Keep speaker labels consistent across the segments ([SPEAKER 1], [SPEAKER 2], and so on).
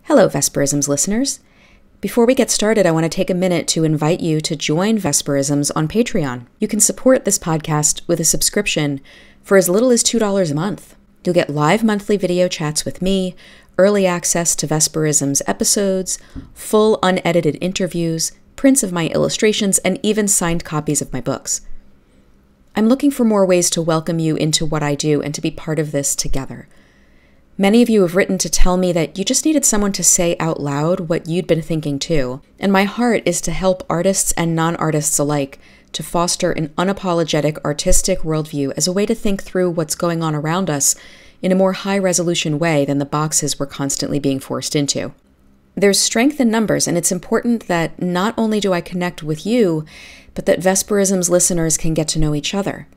[SPEAKER 1] Hello, Vesperisms listeners. Before we get started, I want to take a minute to invite you to join Vesperisms on Patreon. You can support this podcast with a subscription for as little as $2 a month. You'll get live monthly video chats with me, early access to Vesperisms episodes, full unedited interviews, prints of my illustrations, and even signed copies of my books. I'm looking for more ways to welcome you into what I do and to be part of this together. Many of you have written to tell me that you just needed someone to say out loud what you'd been thinking too, and my heart is to help artists and non-artists alike to foster an unapologetic artistic worldview as a way to think through what's going on around us in a more high-resolution way than the boxes we're constantly being forced into. There's strength in numbers, and it's important that not only do I connect with you, but that Vesperisms listeners can get to know each other.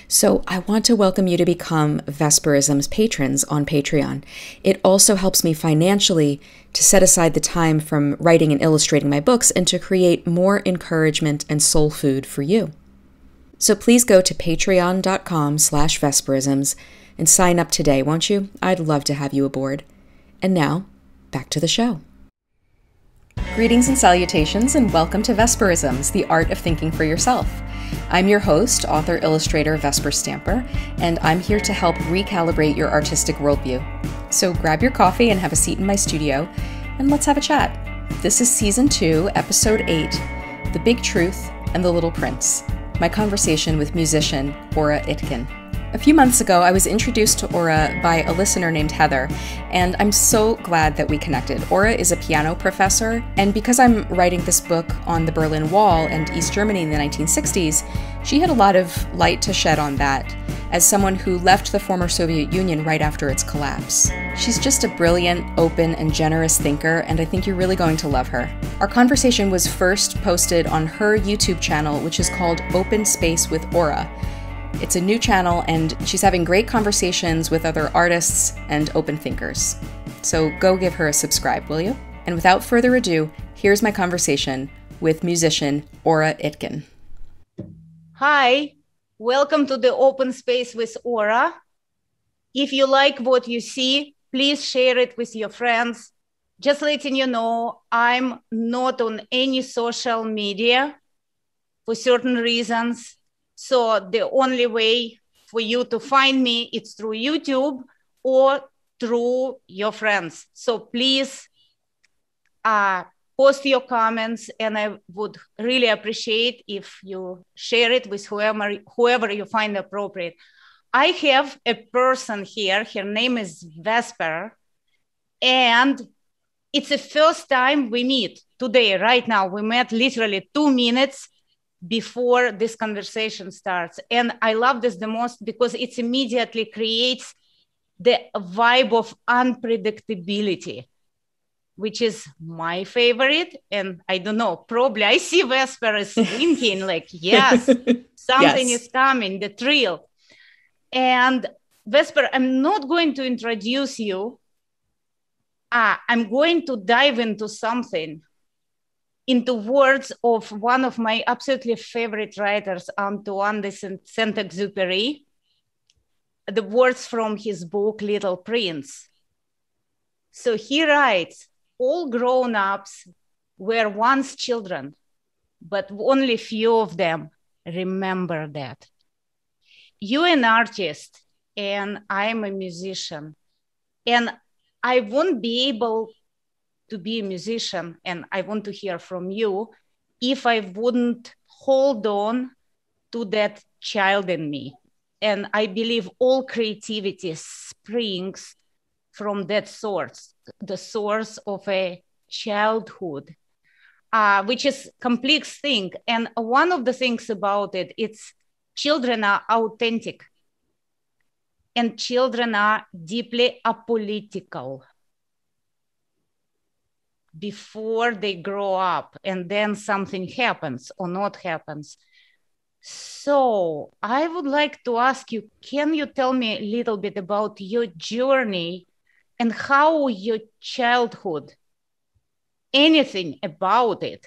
[SPEAKER 1] So I want to welcome you to become Vesperisms patrons on Patreon. It also helps me financially to set aside the time from writing and illustrating my books and to create more encouragement and soul food for you. So please go to patreon.com/Vesperisms and sign up today, won't you? I'd love to have you aboard. And now, back to the show. Greetings and salutations, and welcome to Vesperisms, the art of thinking for yourself. I'm your host, author-illustrator Vesper Stamper, and I'm here to help recalibrate your artistic worldview. So grab your coffee and have a seat in my studio, and let's have a chat. This is Season 2, Episode 8, The Big Truth and the Little Prince, my conversation with musician Aura Itkin. A few months ago, I was introduced to Aura by a listener named Heather, and I'm so glad that we connected. Aura is a piano professor, and because I'm writing this book on the Berlin Wall and East Germany in the 1960s, she had a lot of light to shed on that, as someone who left the former Soviet Union right after its collapse. She's just a brilliant, open, and generous thinker, and I think you're really going to love her. Our conversation was first posted on her YouTube channel, which is called Open Space with Aura. It's a new channel, and she's having great conversations with other artists and open thinkers. So go give her a subscribe, will you? And without further ado, here's my conversation with musician Aura Itkin.
[SPEAKER 2] Hi, welcome to the Open Space with Aura. If you like what you see, please share it with your friends. Just letting you know, I'm not on any social media for certain reasons. So the only way for you to find me is through YouTube or through your friends. So please post your comments, and I would really appreciate if you share it with whoever you find appropriate. I have a person here. Her name is Vesper, and it's the first time we meet today, right now. We met literally 2 minutes before this conversation starts. And I love this the most because it immediately creates the vibe of unpredictability, which is my favorite. And I don't know, probably I see Vesper is thinking like, yes, something is coming, the thrill. And Vesper, I'm not going to introduce you. I'm going to dive into something, into words of one of my absolutely favorite writers, Antoine de Saint-Exupéry, the words from his book, Little Prince. So he writes, all grown-ups were once children, but only few of them remember that. You're an artist, and I'm a musician, and I won't be able to be a musician, and I want to hear from you, if I wouldn't hold on to that child in me. And I believe all creativity springs from that source, the source of a childhood, which is a complex thing. And one of the things about it, it's children are authentic, and children are deeply apolitical before they grow up, and then something happens or not happens. So I would like to ask you, can you tell me a little bit about your journey and how your childhood, anything about it,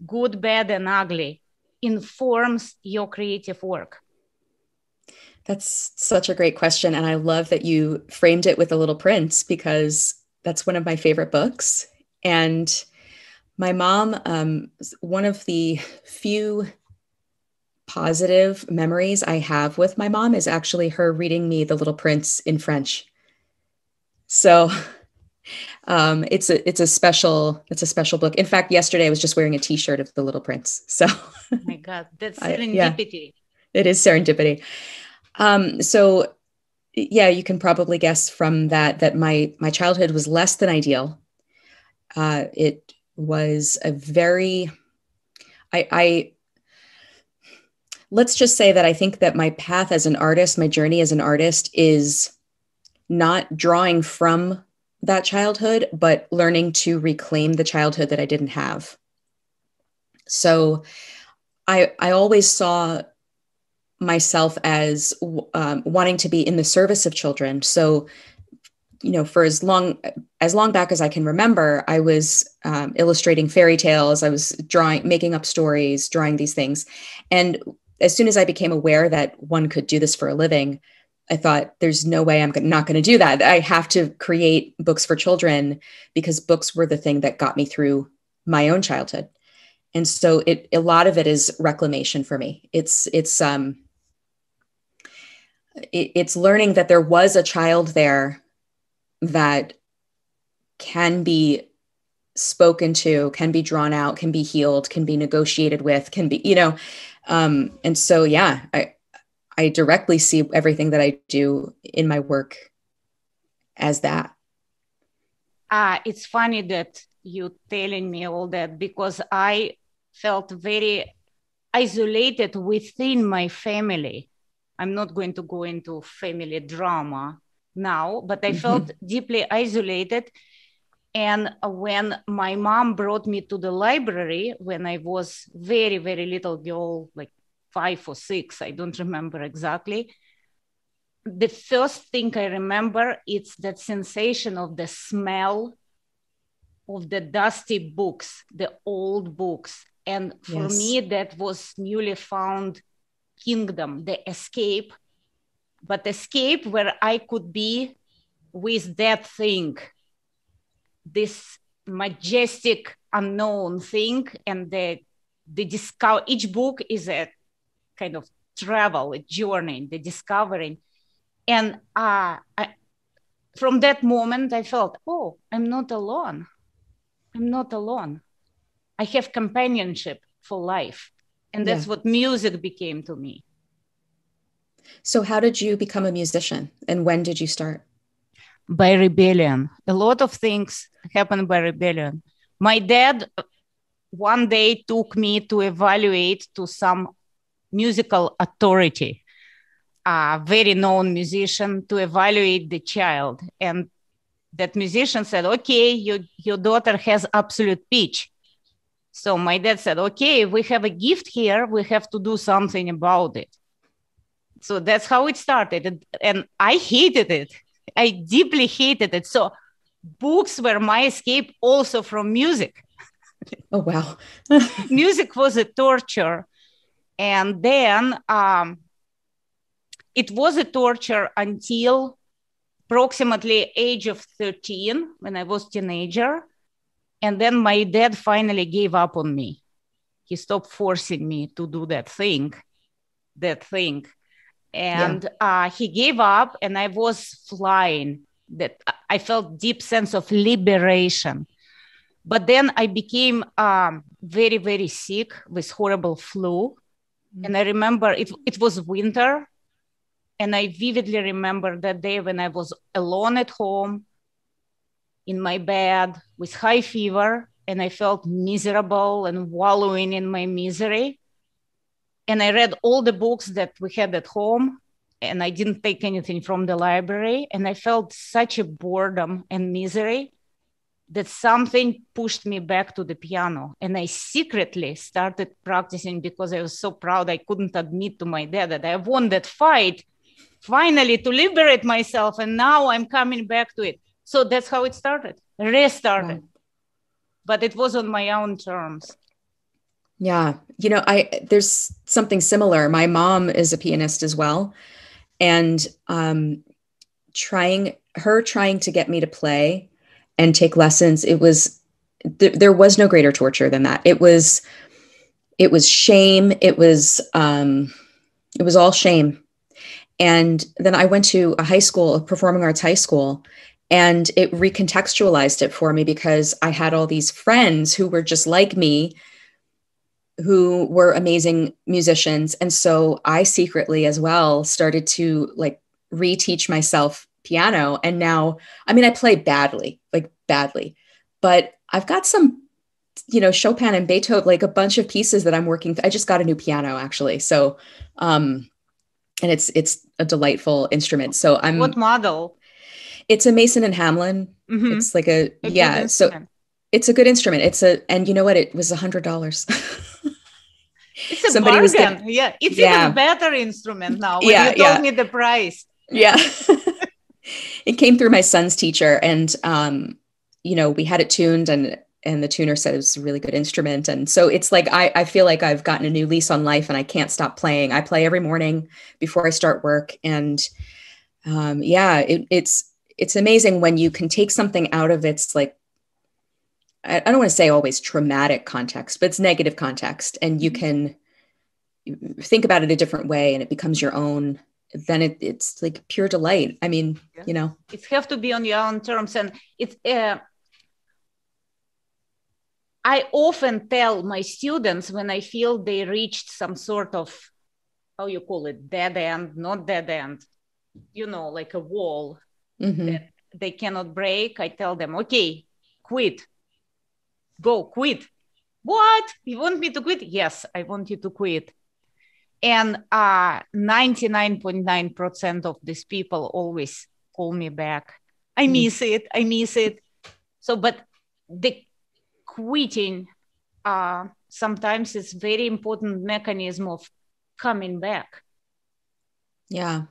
[SPEAKER 2] good, bad, and ugly, informs your creative work?
[SPEAKER 1] That's such a great question. And I love that you framed it with The Little Prince, because That's one of my favorite books. And my mom, one of the few positive memories I have with my mom is actually her reading me The Little Prince in French. So it's a special book. In fact, yesterday I was just wearing a T-shirt of The Little Prince. So
[SPEAKER 2] Oh my God, that's
[SPEAKER 1] yeah,
[SPEAKER 2] serendipity.
[SPEAKER 1] it is serendipity. So yeah, you can probably guess from that my childhood was less than ideal. It was a very I let's just say that I think that my path as an artist, my journey as an artist is not drawing from that childhood, but learning to reclaim the childhood that I didn't have. So I always saw myself as wanting to be in the service of children. So, for as long back as I can remember, I was illustrating fairy tales. I was making up stories, drawing these things. And as soon as I became aware that one could do this for a living, I thought, there's no way I'm not going to do that. I have to create books for children because books were the thing that got me through my own childhood. And so a lot of it is reclamation for me. It's learning that there was a child there that can be spoken to, can be drawn out, can be healed, can be negotiated with, can be, and so, yeah, I directly see everything that I do in my work as that.
[SPEAKER 2] It's funny that you telling me all that because I felt very isolated within my family. I'm not going to go into family drama now, but I felt deeply isolated. And when my mom brought me to the library when I was very, very little girl, like 5 or 6, I don't remember exactly. The first thing I remember, it's that sensation of the smell of the dusty books, the old books. And for me, that was newly found kingdom, the escape, but escape where I could be with that thing, this majestic unknown thing. And the discover, each book is a kind of travel, a journey, the discovering. And from that moment, I felt, oh, I'm not alone. I'm not alone. I have companionship for life. And that's what music became to me.
[SPEAKER 1] So how did you become a musician and when did you start?
[SPEAKER 2] By rebellion. A lot of things happened by rebellion. My dad one day took me to evaluate to some musical authority, a very known musician, to evaluate the child. And that musician said, okay, your daughter has absolute pitch. So my dad said, okay, we have a gift here. We have to do something about it. So that's how it started. And I hated it. I deeply hated it. So books were my escape also from music.
[SPEAKER 1] Oh, wow.
[SPEAKER 2] Music was a torture. And then it was a torture until approximately age of 13 when I was a teenager. And then my dad finally gave up on me. He stopped forcing me to do that thing. And he gave up and I was flying. That I felt deep sense of liberation. But then I became very, very sick with horrible flu. And I remember it was winter. And I vividly remember that day when I was alone at home in my bed with high fever. And I felt miserable and wallowing in my misery. And I read all the books that we had at home. And I didn't take anything from the library. And I felt such a boredom and misery that something pushed me back to the piano. And I secretly started practicing because I was so proud I couldn't admit to my dad that I won that fight finally to liberate myself. And now I'm coming back to it. So that's how it started, restarted. Wow. But it was on my own terms.
[SPEAKER 1] Yeah. There's something similar. My mom is a pianist as well. And trying to get me to play and take lessons. There was no greater torture than that. It was shame. It was all shame. And then I went to a high school, a performing arts high school, and it recontextualized it for me because I had all these friends who were just like me, who were amazing musicians. And so I secretly as well started to like reteach myself piano. And now, I mean, I play badly, but I've got some, Chopin and Beethoven, like a bunch of pieces that I'm working. I just got a new piano actually. So, and it's a delightful instrument. So
[SPEAKER 2] What model?
[SPEAKER 1] It's a Mason and Hamlin.
[SPEAKER 2] Mm-hmm.
[SPEAKER 1] It's like a yeah. So it's a good instrument. And you know what? It was $100.
[SPEAKER 2] It's a bargain. Yeah. It's even better instrument now when you told me the price.
[SPEAKER 1] Yeah. It came through my son's teacher, and we had it tuned, and the tuner said it was a really good instrument. And so it's like I feel like I've gotten a new lease on life, and I can't stop playing. I play every morning before I start work. And it's amazing when you can take something out of its, like, I don't want to say always traumatic context, but it's negative context, and you can think about it a different way and it becomes your own. Then it's like pure delight. I mean, it
[SPEAKER 2] have to be on your own terms. And it's, I often tell my students when I feel they reached some sort of, how you call it, dead end, not dead end, like a wall that they cannot break. I tell them, okay, quit. Go quit. What? You want me to quit? Yes, I want you to quit. And 99.9% of these people always call me back. I miss it. So, but the quitting sometimes is very important mechanism of coming back.
[SPEAKER 1] Yeah.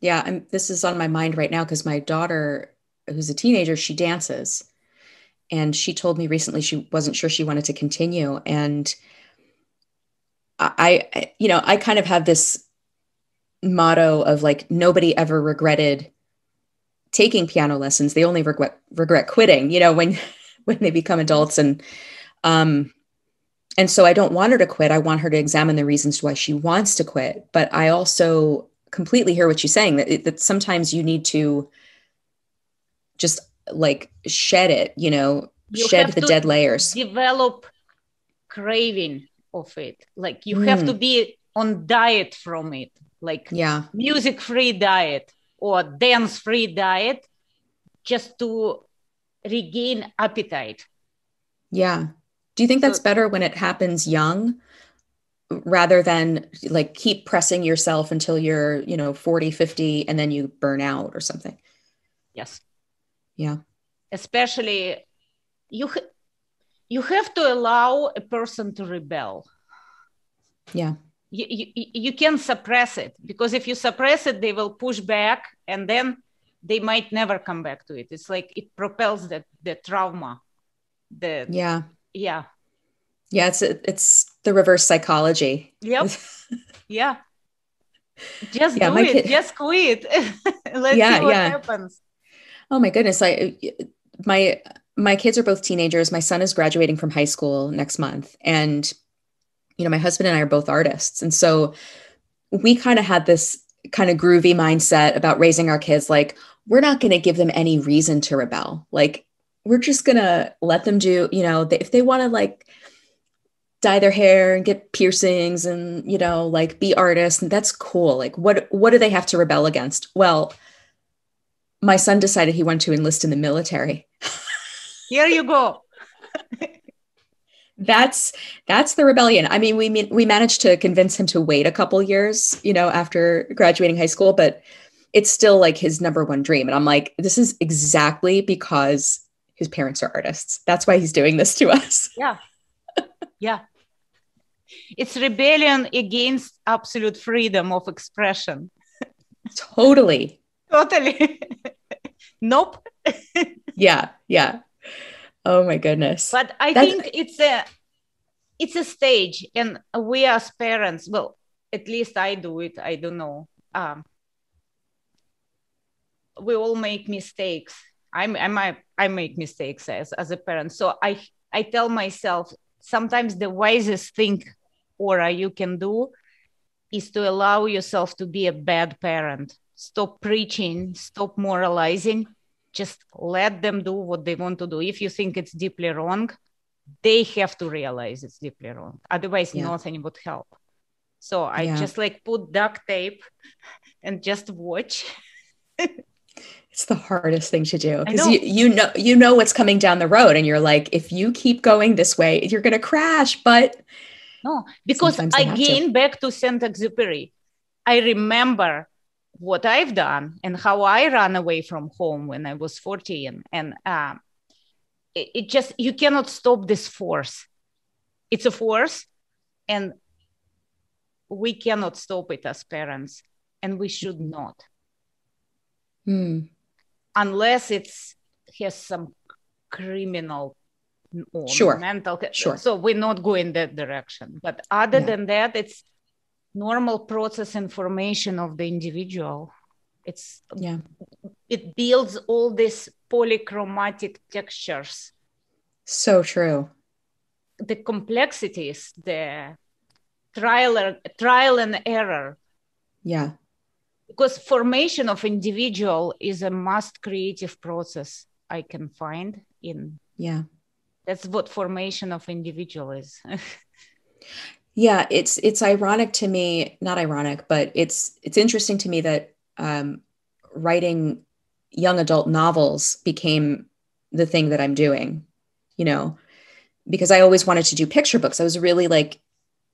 [SPEAKER 1] This is on my mind right now because my daughter, who's a teenager, she dances. And she told me recently she wasn't sure she wanted to continue. And I kind of have this motto of like, nobody ever regretted taking piano lessons. They only regret quitting, when they become adults. And so I don't want her to quit. I want her to examine the reasons why she wants to quit. But I also completely hear what you're saying, that sometimes you need to just like shed it, shed the dead layers.
[SPEAKER 2] Develop craving of it. Like you have to be on diet from it, like music-free diet or dance-free diet, just to regain appetite.
[SPEAKER 1] Yeah. Do you think that's better when it happens young rather than like keep pressing yourself until you're, 40, 50, and then you burn out or something?
[SPEAKER 2] Yes.
[SPEAKER 1] Yeah.
[SPEAKER 2] Especially you have to allow a person to rebel.
[SPEAKER 1] Yeah.
[SPEAKER 2] You can suppress it, because if you suppress it, they will push back and then they might never come back to it. It's like it propels the trauma. Yeah.
[SPEAKER 1] It's the reverse psychology.
[SPEAKER 2] Yep. Yeah. Just do it. Just quit. Let's see what happens.
[SPEAKER 1] Oh my goodness. My kids are both teenagers. My son is graduating from high school next month. And, my husband and I are both artists. And so we kind of had this kind of groovy mindset about raising our kids. Like, we're not going to give them any reason to rebel. Like, we're just going to let them do, if they want to like dye their hair and get piercings and, like be artists, and that's cool. Like, what do they have to rebel against? Well, my son decided he wanted to enlist in the military.
[SPEAKER 2] Here you go.
[SPEAKER 1] That's the rebellion. I mean, we managed to convince him to wait a couple years, after graduating high school, but it's still like his number one dream. And I'm like, this is exactly because his parents are artists. That's why he's doing this to us.
[SPEAKER 2] Yeah. Yeah. It's rebellion against absolute freedom of expression.
[SPEAKER 1] Totally.
[SPEAKER 2] Nope.
[SPEAKER 1] Yeah. Oh my goodness.
[SPEAKER 2] But I think it's a stage, and we as parents, well, at least I do it. I don't know. We all make mistakes. I make mistakes as a parent. So I tell myself, sometimes the wisest thing, Ora, you can do is to allow yourself to be a bad parent. Stop preaching, stop moralizing, just let them do what they want to do. If you think it's deeply wrong, they have to realize it's deeply wrong. Otherwise, nothing would help. So I just like put duct tape and just watch.
[SPEAKER 1] It's the hardest thing to do, because you know what's coming down the road, and you're like, if you keep going this way, you're going to crash. But
[SPEAKER 2] no, because again, back to Saint-Exupéry, I remember what I've done and how I ran away from home when I was 14. And it just, you cannot stop this force. It's a force, and we cannot stop it as parents, and we should not. Unless has some criminal or mental. So we're not going that direction. But other than that, it's normal process and formation of the individual. It builds all these polychromatic textures.
[SPEAKER 1] So true.
[SPEAKER 2] The complexities, the trial and error.
[SPEAKER 1] Yeah.
[SPEAKER 2] Because formation of individual is a most creative process I can find in. Yeah. That's what formation of individual is.
[SPEAKER 1] Yeah, it's ironic to me, not ironic, but it's interesting to me that writing young adult novels became the thing that I'm doing, you know, because I always wanted to do picture books. I was really like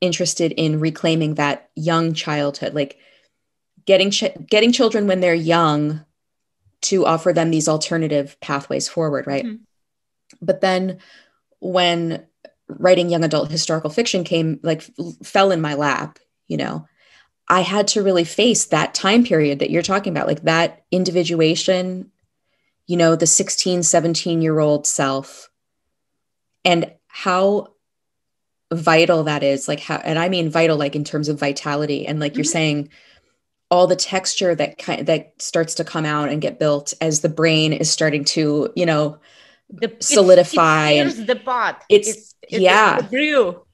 [SPEAKER 1] interested in reclaiming that young childhood, like getting children when they're young to offer them these alternative pathways forward, right? Mm-hmm. But then when writing young adult historical fiction fell in my lap, you know, I had to really face that time period that you're talking about, like that individuation, you know, the 16, 17-year-old self, and how vital that is, like how, and I mean vital, like in terms of vitality, and like you're saying, all the texture that starts to come out and get built as the brain is starting to, you know, solidify.
[SPEAKER 2] Here's the pot.
[SPEAKER 1] It's
[SPEAKER 2] the brew.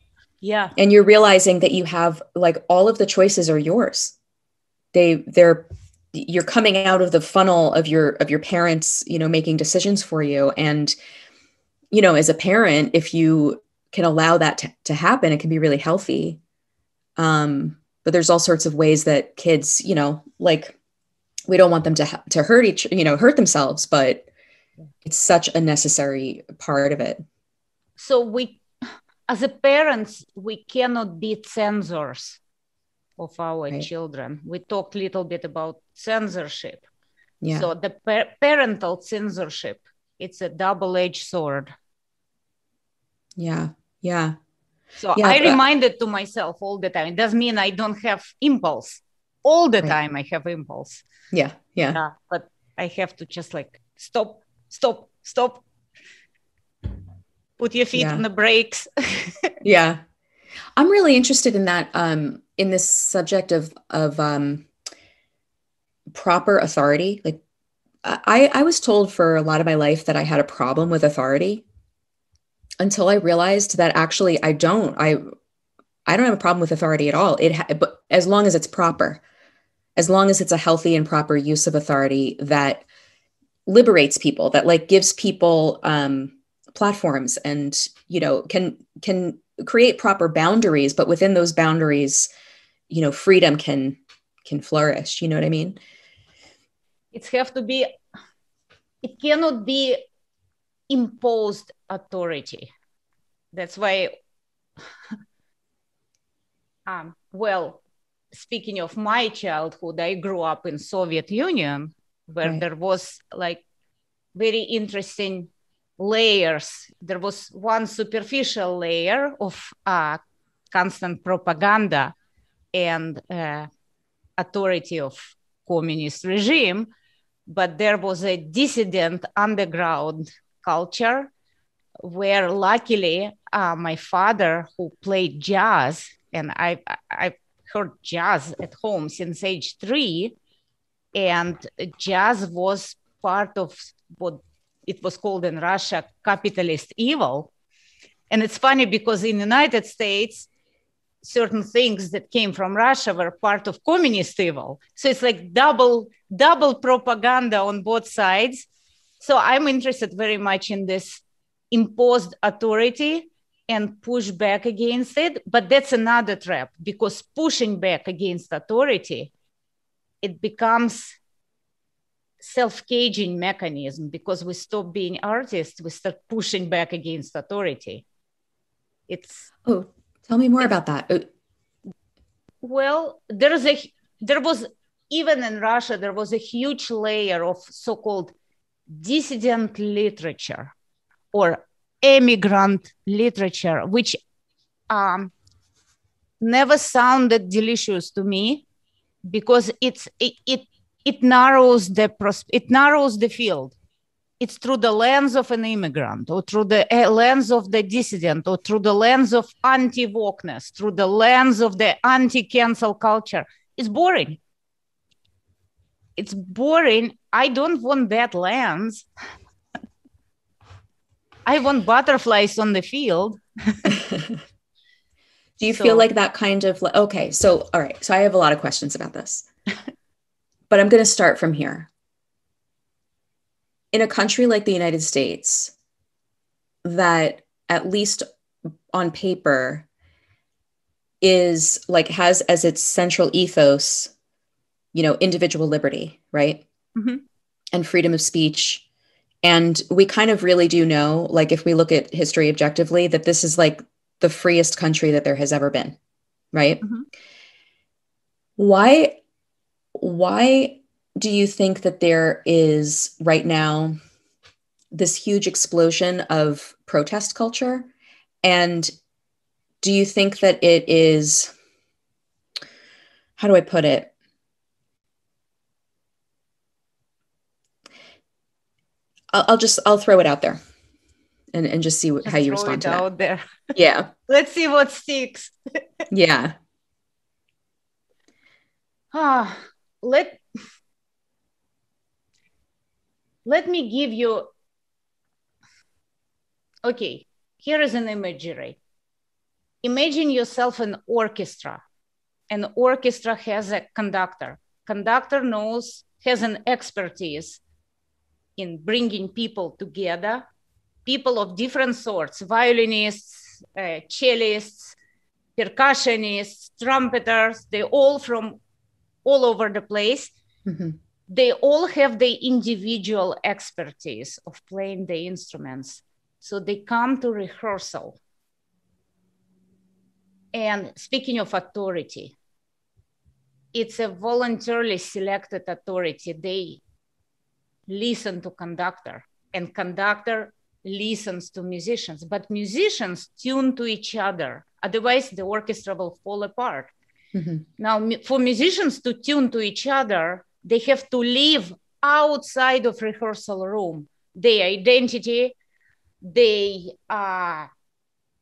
[SPEAKER 2] Yeah.
[SPEAKER 1] And you're realizing that you have like all of the choices are yours. You're coming out of the funnel of your parents, you know, making decisions for you. And, you know, as a parent, if you can allow that to happen, it can be really healthy. But there's all sorts of ways that kids, you know, like we don't want them to hurt themselves, but it's such a necessary part of it.
[SPEAKER 2] So we, as a parents, we cannot be censors of our children. We talked a little bit about censorship. Yeah. So the parental censorship, it's a double-edged sword.
[SPEAKER 1] Yeah. Yeah.
[SPEAKER 2] So I reminded to myself all the time. It doesn't mean I don't have impulse. All the time I have impulse.
[SPEAKER 1] Yeah. Yeah.
[SPEAKER 2] But I have to just like stop. Put your feet on the brakes.
[SPEAKER 1] Yeah. I'm really interested in that, in this subject of proper authority. Like I was told for a lot of my life that I had a problem with authority, until I realized that actually I don't have a problem with authority at all. But as long as it's proper, as long as it's a healthy and proper use of authority that liberates people, that like gives people platforms and, you know, can create proper boundaries, but within those boundaries, you know, freedom can flourish. You know what I mean?
[SPEAKER 2] It cannot be imposed authority. That's why, speaking of my childhood, I grew up in Soviet Union, where there was like very interesting layers. There was one superficial layer of constant propaganda and authority of communist regime, but there was a dissident underground culture where luckily my father, who played jazz, and I heard jazz at home since age 3, and jazz was part of what it was called in Russia, capitalist evil. And it's funny because in the United States, certain things that came from Russia were part of communist evil. So it's like double propaganda on both sides. So I'm interested very much in this imposed authority and push back against it. But that's another trap, because pushing back against authority, it becomes self-caging mechanism, because we stop being artists, we start pushing back against authority.
[SPEAKER 1] Tell me more about that.
[SPEAKER 2] Well, there was, even in Russia, there was a huge layer of so-called dissident literature or immigrant literature, which never sounded delicious to me, because it narrows the field. It's through the lens of an immigrant, or through the lens of the dissident, or through the lens of anti-wokeness, through the lens of the anti-cancel culture. It's boring. It's boring. I don't want that lens. I want butterflies on the field.
[SPEAKER 1] Do you feel like that kind of, okay, so, all right. So I have a lot of questions about this, but I'm going to start from here. In a country like the United States, that at least on paper is like, has as its central ethos, individual liberty, right?
[SPEAKER 2] Mm-hmm.
[SPEAKER 1] And freedom of speech. And we kind of really do know, like, if we look at history objectively, that this is like the freest country that there has ever been, right?
[SPEAKER 2] Mm-hmm.
[SPEAKER 1] Why do you think that there is right now this huge explosion of protest culture? And do you think that it is, how do I put it? I'll throw it out there and just see how you respond to that.
[SPEAKER 2] Out there.
[SPEAKER 1] Yeah.
[SPEAKER 2] Let's see what sticks.
[SPEAKER 1] Yeah.
[SPEAKER 2] Let me give you, okay, here is an imagery. Imagine yourself an orchestra. An orchestra has a conductor. Conductor has an expertise in bringing people together, people of different sorts, violinists, cellists, percussionists, trumpeters, they all from all over the place.
[SPEAKER 1] Mm-hmm.
[SPEAKER 2] They all have the individual expertise of playing the instruments. So they come to rehearsal. And speaking of authority, it's a voluntarily selected authority. They listen to conductor, and conductor listens to musicians, but musicians tune to each other. Otherwise, the orchestra will fall apart.
[SPEAKER 1] Mm-hmm.
[SPEAKER 2] Now, for musicians to tune to each other, they have to live outside of rehearsal room. Their identity, their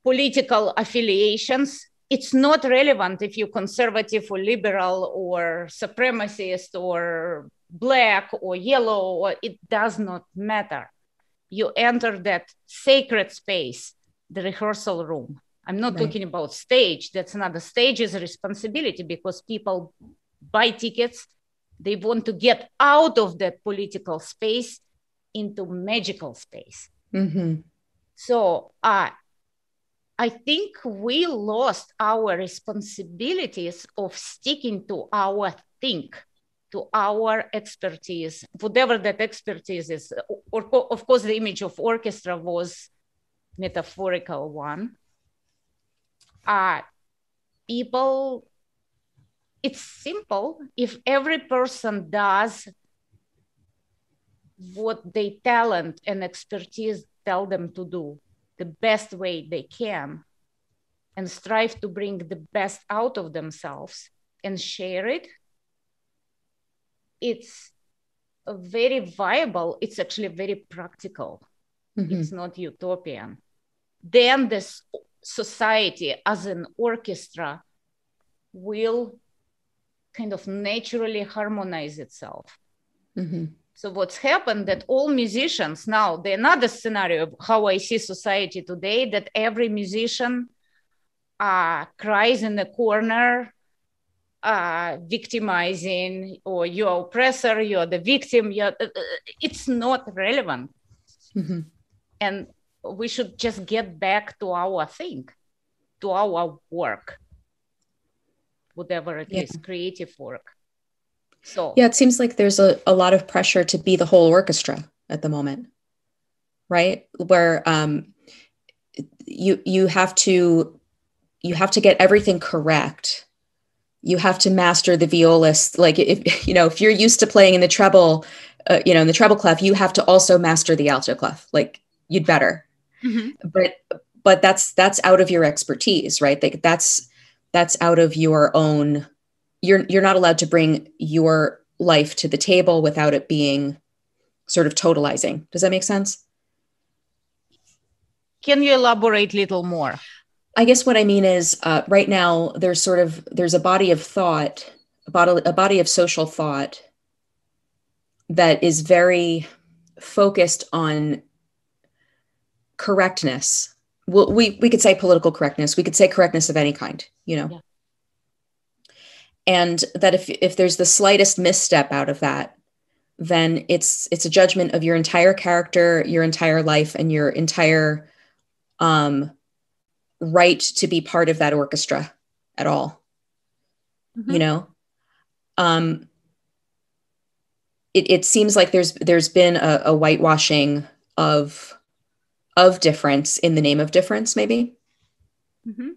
[SPEAKER 2] political affiliations. It's not relevant if you're conservative or liberal or supremacist or black or yellow, or it does not matter. You enter that sacred space, the rehearsal room. I'm not talking about stage. That's not the stage's responsibility, because people buy tickets. They want to get out of that political space into magical space.
[SPEAKER 1] Mm-hmm.
[SPEAKER 2] So I think we lost our responsibilities of sticking to our to our expertise, whatever that expertise is. Or, of course, the image of orchestra was metaphorical one. People, it's simple. If every person does what their talent and expertise tell them to do the best way they can, and strive to bring the best out of themselves and share it, it's a very viable, it's actually very practical. Mm-hmm. It's not utopian. Then this society as an orchestra will kind of naturally harmonize itself.
[SPEAKER 1] Mm-hmm.
[SPEAKER 2] So what's happened that all musicians now, the another scenario of how I see society today, that every musician cries in the corner, victimizing, or you're oppressor, you're the victim. It's not relevant. Mm-hmm. And we should just get back to our thing, to our work, whatever it is, creative work. So
[SPEAKER 1] yeah, it seems like there's a lot of pressure to be the whole orchestra at the moment, right? Where you have to get everything correct. You have to master the violist. Like if you're used to playing in the treble, in the treble clef, you have to also master the alto clef. Like you'd better. Mm-hmm. But that's out of your expertise, right? Like that's out of your own. You're not allowed to bring your life to the table without it being sort of totalizing. Does that make sense?
[SPEAKER 2] Can you elaborate a little more?
[SPEAKER 1] I guess what I mean is right now there's a body of thought, a body of social thought that is very focused on correctness. Well, we could say political correctness. We could say correctness of any kind, Yeah. And that if there's the slightest misstep out of that, then it's a judgment of your entire character, your entire life, and your entire right to be part of that orchestra at all. Mm-hmm. It seems like there's been a whitewashing of difference in the name of difference, maybe.
[SPEAKER 2] Mm-hmm.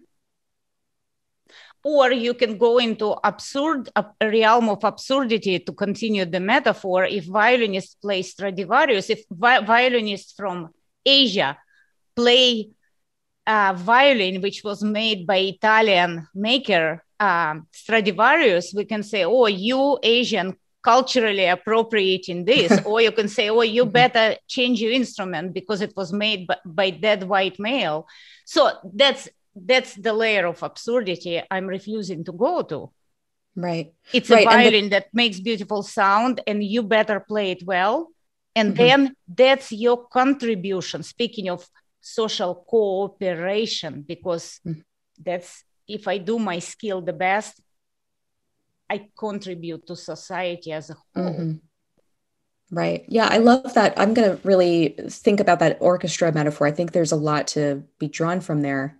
[SPEAKER 2] Or you can go into a realm of absurdity, to continue the metaphor. If violinists play Stradivarius, if violinists from Asia play a violin which was made by Italian maker Stradivarius, we can say, oh, you Asian culturally appropriating this. Or you can say, oh, you better change your instrument because it was made by dead white male. So that's the layer of absurdity I'm refusing to go to.
[SPEAKER 1] Right.
[SPEAKER 2] It's a violin that makes beautiful sound, and you better play it well. And then that's your contribution. Speaking of social cooperation, because that's, if I do my skill the best, I contribute to society as a whole. Mm-hmm.
[SPEAKER 1] Right. Yeah, I love that. I'm going to really think about that orchestra metaphor. I think there's a lot to be drawn from there.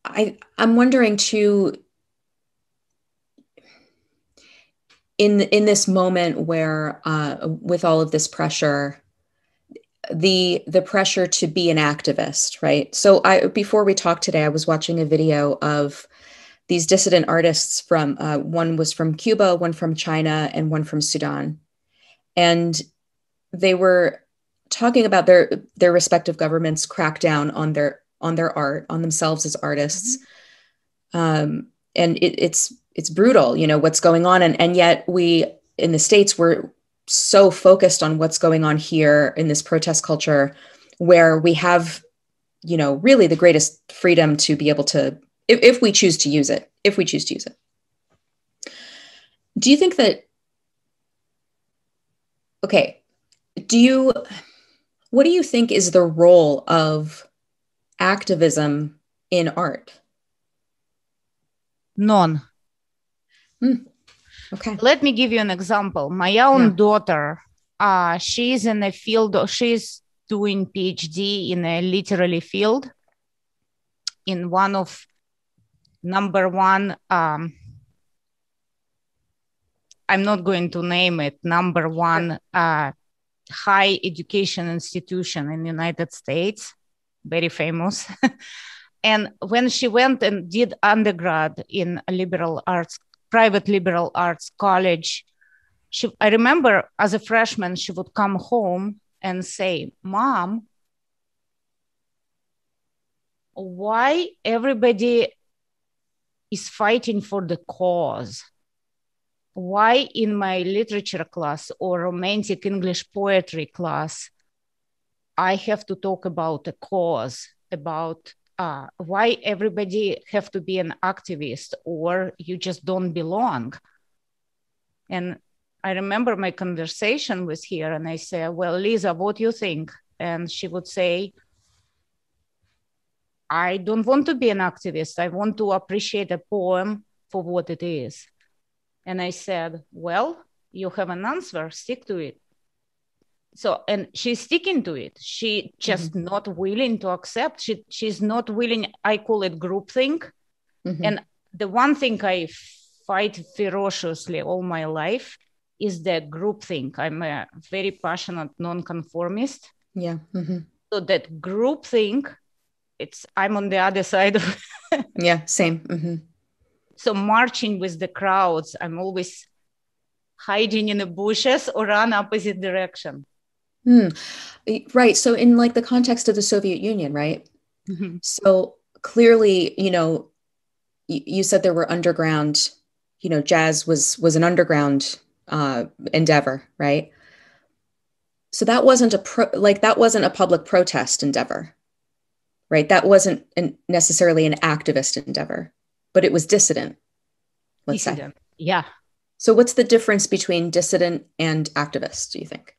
[SPEAKER 1] I'm wondering too, in this moment where with all of this pressure, the pressure to be an activist, right? So before we talked today, I was watching a video of these dissident artists from one was from Cuba, one from China, and one from Sudan. And they were talking about their respective governments crackdown on their art, on themselves as artists. And it's brutal, what's going on. And yet we in the States, we're so focused on what's going on here in this protest culture, where we have, really the greatest freedom to be able to, if we choose to use it, Do you think that, okay, what do you think is the role of activism in art?
[SPEAKER 2] None.
[SPEAKER 1] Okay.
[SPEAKER 2] Let me give you an example. My own daughter, she's in a field, she's doing PhD in a literary field, in one of number one, I'm not going to name it, number one high education institution in the United States, very famous. And when she went and did undergrad in a private liberal arts college, I remember as a freshman, she would come home and say, Mom, why everybody is fighting for the cause? Why in my literature class or romantic English poetry class, I have to talk about a cause, about why everybody have to be an activist, or you just don't belong? And I remember my conversation with her, and I said, well, Lisa, what do you think? And she would say, I don't want to be an activist. I want to appreciate a poem for what it is. And I said, well, you have an answer, stick to it. So, and she's sticking to it. She just not willing to accept. She's not willing. I call it groupthink. And the one thing I fight ferociously all my life is that groupthink. I'm a very passionate nonconformist.
[SPEAKER 1] Yeah.
[SPEAKER 2] So that groupthink, I'm on the other side of
[SPEAKER 1] yeah, same.
[SPEAKER 2] So marching with the crowds, I'm always hiding in the bushes or run opposite direction.
[SPEAKER 1] Right. So in like the context of the Soviet Union, right? So clearly, you know, you said there were underground, you know, jazz was an underground endeavor, right? So that wasn't that wasn't a public protest endeavor, right? That wasn't necessarily an activist endeavor, but it was dissident. Let's say.
[SPEAKER 2] Yeah.
[SPEAKER 1] So what's the difference between dissident and activist, do you think?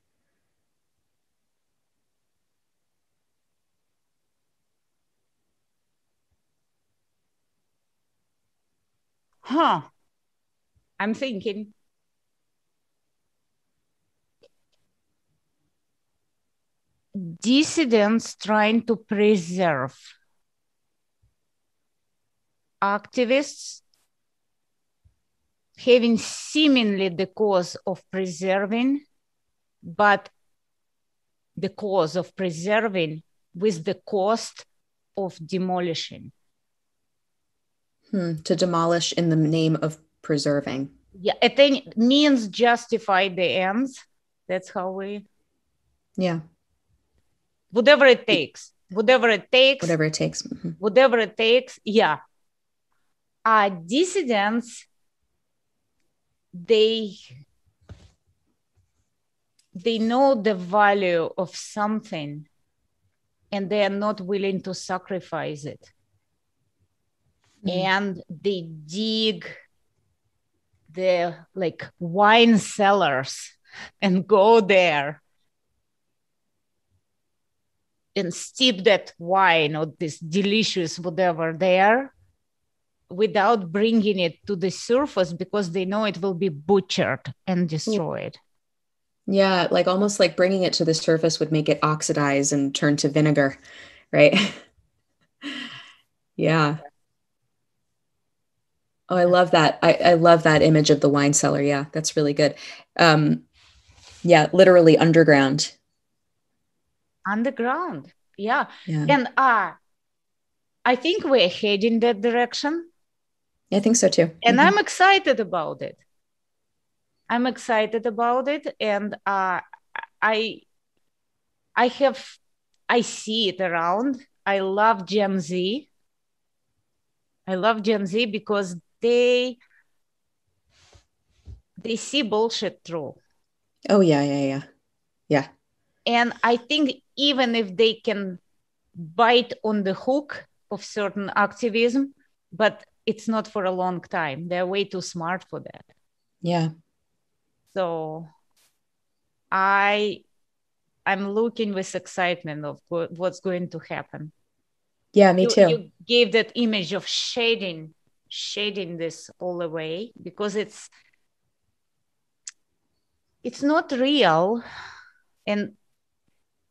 [SPEAKER 2] I'm thinking. Dissidents trying to preserve. Activists having seemingly the cause of preserving, but the cause of preserving with the cost of demolishing.
[SPEAKER 1] To demolish in the name of preserving.
[SPEAKER 2] Yeah, I think means justify the ends. That's how we.
[SPEAKER 1] Yeah.
[SPEAKER 2] Whatever it takes. Whatever it takes.
[SPEAKER 1] Whatever it takes.
[SPEAKER 2] Whatever it takes. Yeah. Dissidents, they know the value of something and they are not willing to sacrifice it. And they dig the like wine cellars and go there and steep that wine or this delicious whatever there without bringing it to the surface because they know it will be butchered and destroyed.
[SPEAKER 1] Yeah, like almost like bringing it to the surface would make it oxidize and turn to vinegar, right? Yeah. Oh, I love that. I love that image of the wine cellar. Yeah, that's really good. Yeah, literally underground.
[SPEAKER 2] Underground. Yeah. And I think we're heading that direction.
[SPEAKER 1] I think so too.
[SPEAKER 2] And I'm excited about it. I'm excited about it. And I see it around. I love Gen Z. I love Gen Z because they see bullshit through.
[SPEAKER 1] Oh, yeah.
[SPEAKER 2] And I think even if they can bite on the hook of certain activism, but it's not for a long time. They're way too smart for that.
[SPEAKER 1] Yeah.
[SPEAKER 2] So I'm looking with excitement of what's going to happen.
[SPEAKER 1] Yeah, me too.
[SPEAKER 2] You gave that image of shading this all away because it's not real. And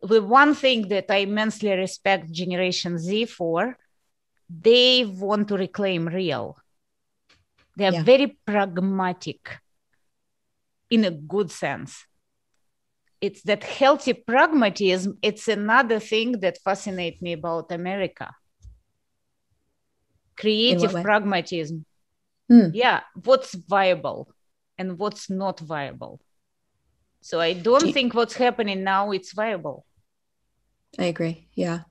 [SPEAKER 2] the one thing that I immensely respect Generation Z for, they want to reclaim real. They're very pragmatic in a good sense. It's that healthy pragmatism. It's another thing that fascinates me about America. Creative pragmatism. Yeah, what's viable and what's not viable. So I don't think what's happening now, it's viable.
[SPEAKER 1] I agree. Yeah.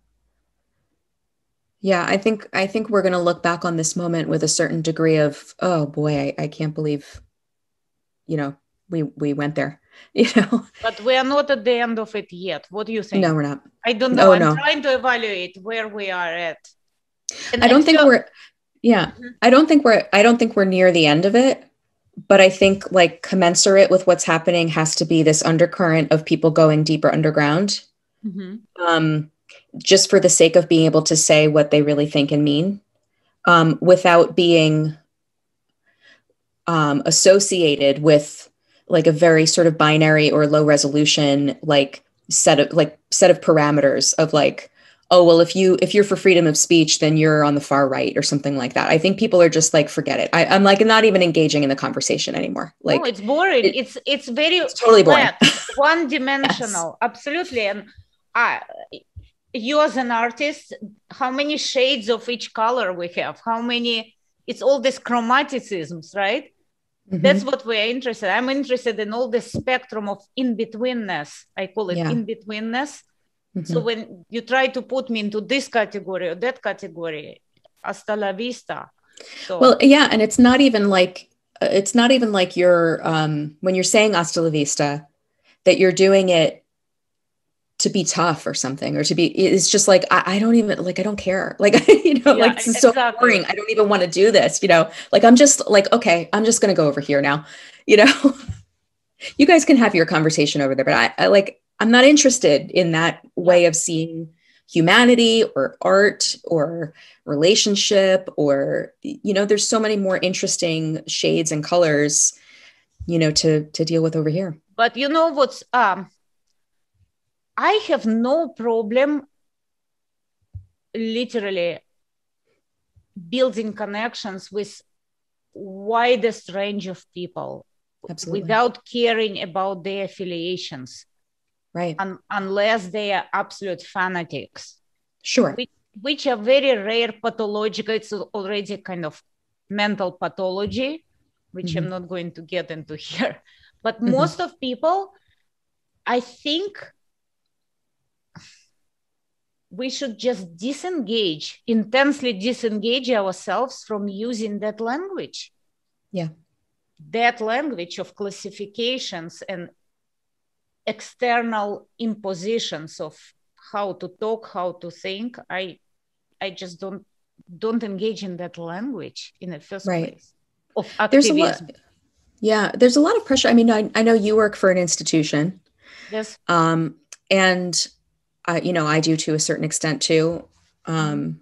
[SPEAKER 1] Yeah, I think we're going to look back on this moment with a certain degree of, oh boy, I can't believe, you know, we went there, you know.
[SPEAKER 2] But we are not at the end of it yet. What do you think?
[SPEAKER 1] No, we're not.
[SPEAKER 2] I don't know. I'm trying to evaluate where we are at. And
[SPEAKER 1] I don't think we're near the end of it, but I think like commensurate with what's happening has to be this undercurrent of people going deeper underground, um, just for the sake of being able to say what they really think and mean, without being associated with like a very sort of binary or low resolution set of parameters of like, oh well, if you're for freedom of speech, then you're on the far right or something like that. I think people are just like, forget it. I'm like not even engaging in the conversation anymore. Like,
[SPEAKER 2] no, it's boring. It's very
[SPEAKER 1] it's totally boring.
[SPEAKER 2] One dimensional. Yes. Absolutely. And you as an artist, how many shades of each color we have? How many? It's all these chromaticisms, right? Mm-hmm. That's what we're interested. I'm interested in all the spectrum of in-betweenness. I call it in-betweenness. Mm-hmm. So when you try to put me into this category or that category, hasta la vista. So,
[SPEAKER 1] well, yeah, and it's not even like you're when you're saying hasta la vista, that you're doing it to be tough or something, or to be, it's just like, I don't even like, I don't care. Like, like this is so boring. I don't even want to do this, like, I'm just like, okay, I'm just going to go over here now, you guys can have your conversation over there, but I'm not interested in that way of seeing humanity or art or relationship, or, there's so many more interesting shades and colors, to deal with over here.
[SPEAKER 2] But what's, I have no problem literally building connections with widest range of people. Absolutely. Without caring about their affiliations.
[SPEAKER 1] Right.
[SPEAKER 2] Unless they are absolute fanatics.
[SPEAKER 1] Sure.
[SPEAKER 2] Which are very rare pathological. It's already kind of mental pathology, which I'm not going to get into here. But most of people, I think, we should just intensely disengage ourselves from using that language.
[SPEAKER 1] Yeah.
[SPEAKER 2] That language of classifications and external impositions of how to talk, how to think. I just don't engage in that language in the first place of activism.
[SPEAKER 1] There's a lot of pressure. I mean, I know you work for an institution.
[SPEAKER 2] Yes.
[SPEAKER 1] And I do to a certain extent too. And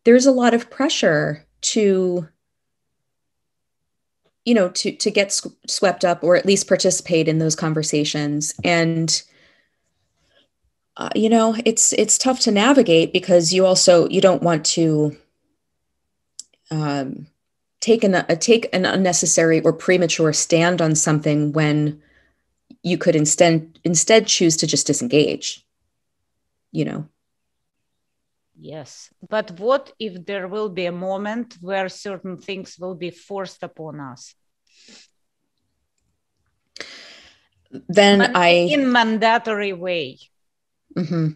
[SPEAKER 1] there's a lot of pressure to get swept up, or at least participate in those conversations. And, it's tough to navigate, because you don't want to take an unnecessary or premature stand on something when you could instead choose to just disengage,
[SPEAKER 2] Yes. But what if there will be a moment where certain things will be forced upon us?
[SPEAKER 1] Then
[SPEAKER 2] in mandatory way.
[SPEAKER 1] Mm-hmm.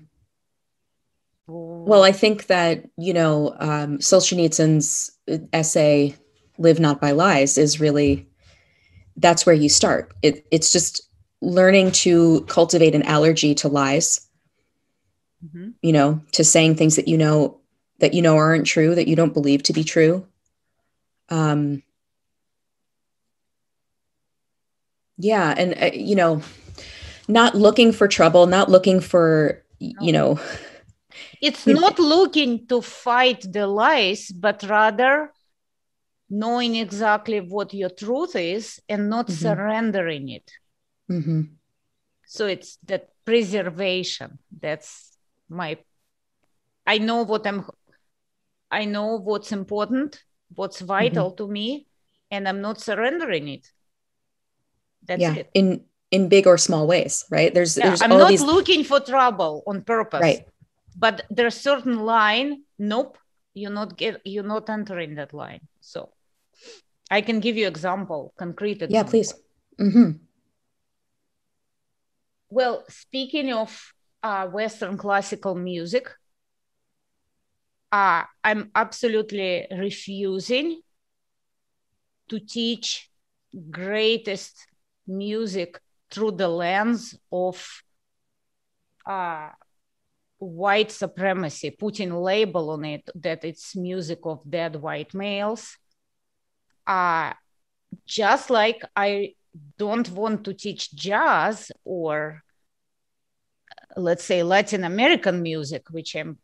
[SPEAKER 1] Well, I think that, Solzhenitsyn's essay, Live Not by Lies, is really, that's where you start. It's just learning to cultivate an allergy to lies, to saying things that aren't true, that you don't believe to be true. Yeah. And, not looking for trouble, not looking for,
[SPEAKER 2] It's not looking to fight the lies, but rather knowing exactly what your truth is and not surrendering it. So it's that preservation. That's I know what's important, what's vital to me, and I'm not surrendering it. That's it.
[SPEAKER 1] In big or small ways, right?
[SPEAKER 2] I'm not looking for trouble on purpose.
[SPEAKER 1] Right.
[SPEAKER 2] But there's certain line, nope, you're not entering that line. So I can give you concrete example.
[SPEAKER 1] Yeah, please.
[SPEAKER 2] Well, speaking of Western classical music, I'm absolutely refusing to teach greatest music through the lens of white supremacy, putting label on it that it's music of dead white males. just like I don't want to teach jazz or, let's say, Latin American music, which I'm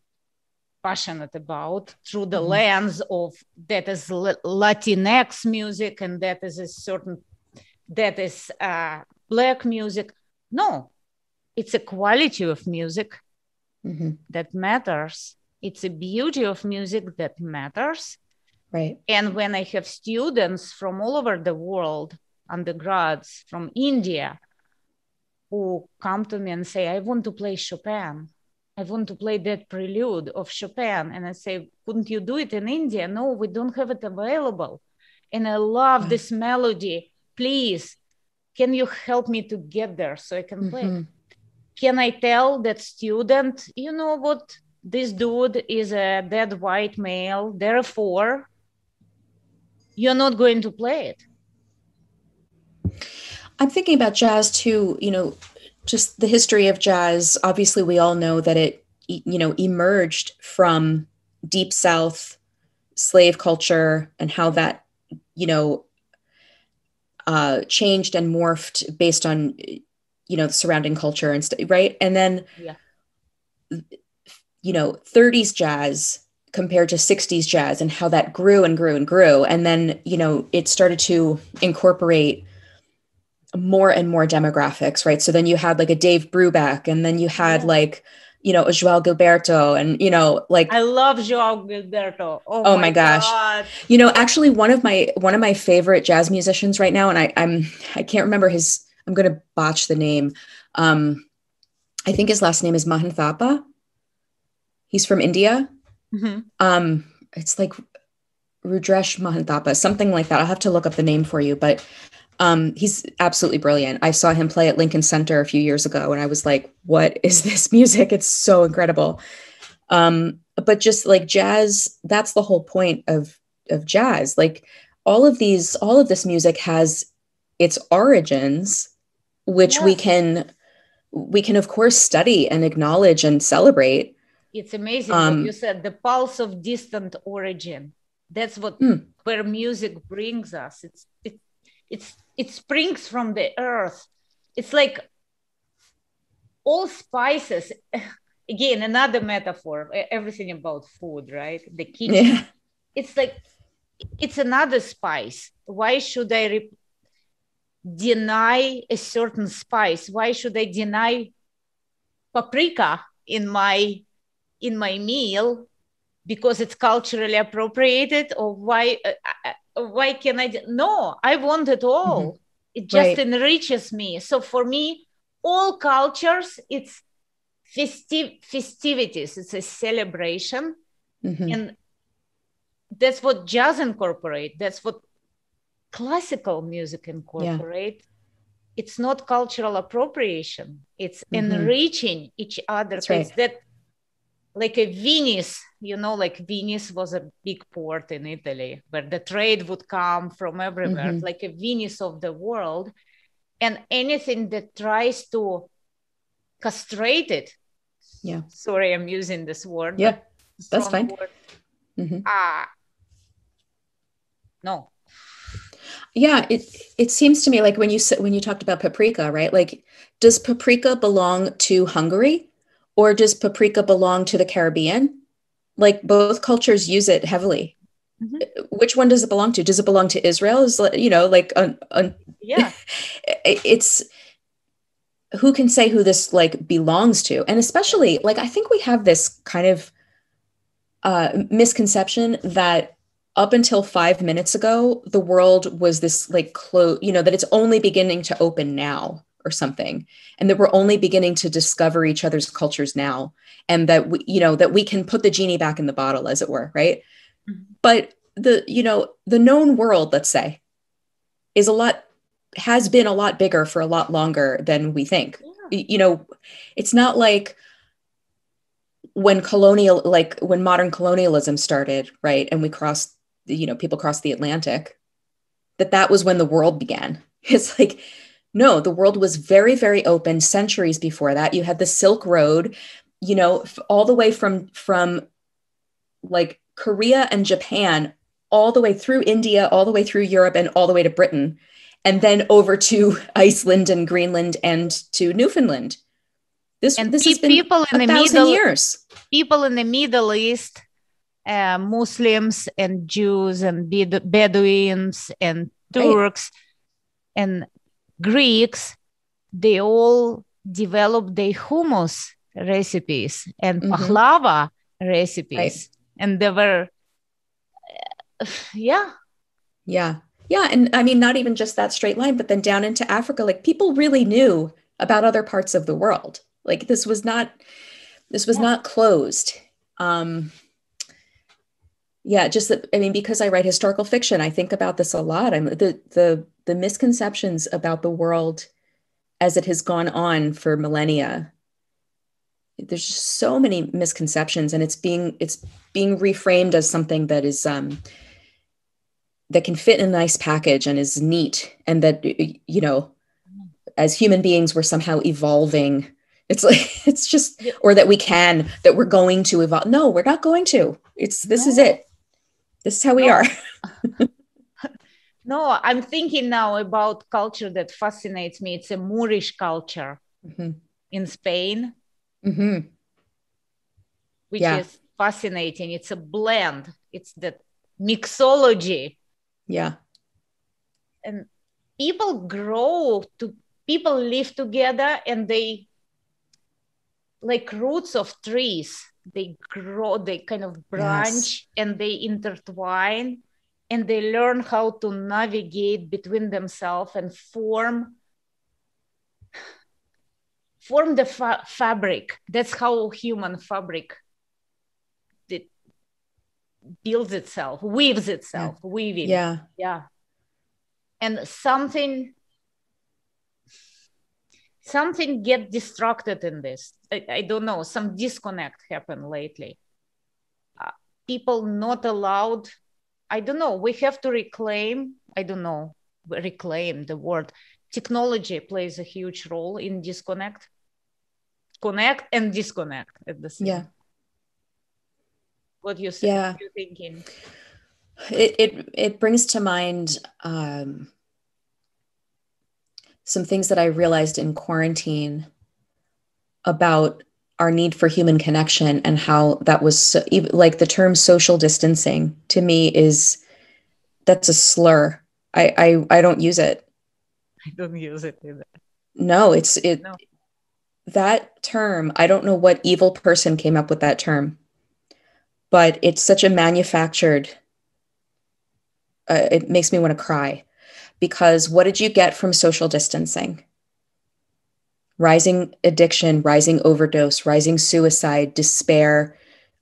[SPEAKER 2] passionate about, through the lens of that is Latinx music and that is a certain, that is Black music. No, it's a quality of music that matters. It's a beauty of music that matters.
[SPEAKER 1] Right.
[SPEAKER 2] And when I have students from all over the world, undergrads from India, who come to me and say, I want to play Chopin. I want to play that prelude of Chopin. And I say, couldn't you do it in India? No, we don't have it available. And I love this melody. Please, can you help me to get there so I can play? Can I tell that student, you know what, this dude is a dead white male, therefore you're not going to play it?
[SPEAKER 1] I'm thinking about jazz too, just the history of jazz. Obviously, we all know that it, emerged from Deep South slave culture and how that, changed and morphed based on, the surrounding culture and stuff, right? And then, 30s jazz compared to 60s jazz and how that grew and grew and grew. And then, it started to incorporate more and more demographics, right? So then you had like a Dave Brubeck, and then you had like, a João Gilberto, and, like,
[SPEAKER 2] I love João Gilberto.
[SPEAKER 1] Oh my gosh.
[SPEAKER 2] God.
[SPEAKER 1] Actually one of my favorite jazz musicians right now, and I can't remember I'm going to botch the name. I think his last name is Mahan Thapa. He's from India. It's like Rudresh Mahanthapa, something like that. I'll have to look up the name for you, but he's absolutely brilliant. I saw him play at Lincoln Center a few years ago, and I was like, what is this music? It's so incredible. But just like jazz, that's the whole point of jazz. Like all of this music has its origins, which we can of course study and acknowledge and celebrate.
[SPEAKER 2] It's amazing what you said, the pulse of distant origin. That's what where music brings us. It springs from the earth. It's like all spices. Again, another metaphor, everything about food, right? The kitchen. Yeah. It's like, it's another spice. Why should I deny a certain spice? Why should I deny paprika in my meal because it's culturally appropriated? Or why can I? No, I want it all. It just enriches me. So for me, all cultures, it's festivities. It's a celebration. And that's what jazz incorporate. That's what classical music incorporate. Yeah. It's not cultural appropriation. It's enriching each other.
[SPEAKER 1] That's right.
[SPEAKER 2] It's that, like a Venice, like Venice was a big port in Italy where the trade would come from everywhere, like a Venice of the world. And anything that tries to castrate it.
[SPEAKER 1] Yeah.
[SPEAKER 2] Sorry, I'm using this word.
[SPEAKER 1] Yeah, that's fine.
[SPEAKER 2] No.
[SPEAKER 1] Yeah, it seems to me like when you talked about paprika, right? Like, does paprika belong to Hungary, or does paprika belong to the Caribbean? Like, both cultures use it heavily. Which one does it belong to? Does it belong to Israel? Is
[SPEAKER 2] yeah.
[SPEAKER 1] It's, who can say who this like belongs to? And especially, like, I think we have this kind of misconception that up until 5 minutes ago, the world was this like that it's only beginning to open now or something, and that we're only beginning to discover each other's cultures now, and that we can put the genie back in the bottle, as it were, right? But the known world, let's say, has been a lot bigger for a lot longer than we think. Yeah. It's not like when modern colonialism started, right? And we crossed, people crossed the Atlantic, that was when the world began. It's like, no, the world was very, very open centuries before that. You had the Silk Road, all the way from like Korea and Japan all the way through India, all the way through Europe, and all the way to Britain, and then over to Iceland and Greenland and to Newfoundland. This has been
[SPEAKER 2] people in
[SPEAKER 1] 1,000 years.
[SPEAKER 2] People in the Middle East, Muslims and Jews and Bedouins and Turks and Greeks, they all developed their hummus recipes and pahlava recipes. And they were, yeah. And I mean, not even just that straight line, but then down into Africa, like people really knew about other parts of the world. Like this was not closed. Just that, I mean, because I write historical fiction, I think about this a lot. The misconceptions about the world as it has gone on for millennia. There's just so many misconceptions, and it's being reframed as something that is that can fit in a nice package and is neat, and that, you know, as human beings, we're somehow evolving. It's like, it's just, or that we're going to evolve. No, we're not going to. This is it. This is how we are. No, I'm thinking now about culture that fascinates me. It's a Moorish culture in Spain, which is fascinating. It's a blend. It's the mixology. Yeah. And people live together, and they, like roots of trees, they grow, they kind of branch, and they intertwine, and they learn how to navigate between themselves and form the fabric. That's how human fabric builds itself, weaves itself, weaving. Yeah. And something get distracted in this. I don't know, some disconnect happened lately. People not allowed, I don't know, we have to reclaim the word. Technology plays a huge role in disconnect. Connect and disconnect at the same time. What you say? What you're thinking?
[SPEAKER 1] It brings to mind some things that I realized in quarantine about our need for human connection, and how that was like the term social distancing to me that's a slur. I don't use it.
[SPEAKER 2] I don't use it either.
[SPEAKER 1] No, that term, I don't know what evil person came up with that term, but it's such a manufactured, it makes me want to cry, because what did you get from social distancing? Rising addiction, rising overdose, rising suicide, despair,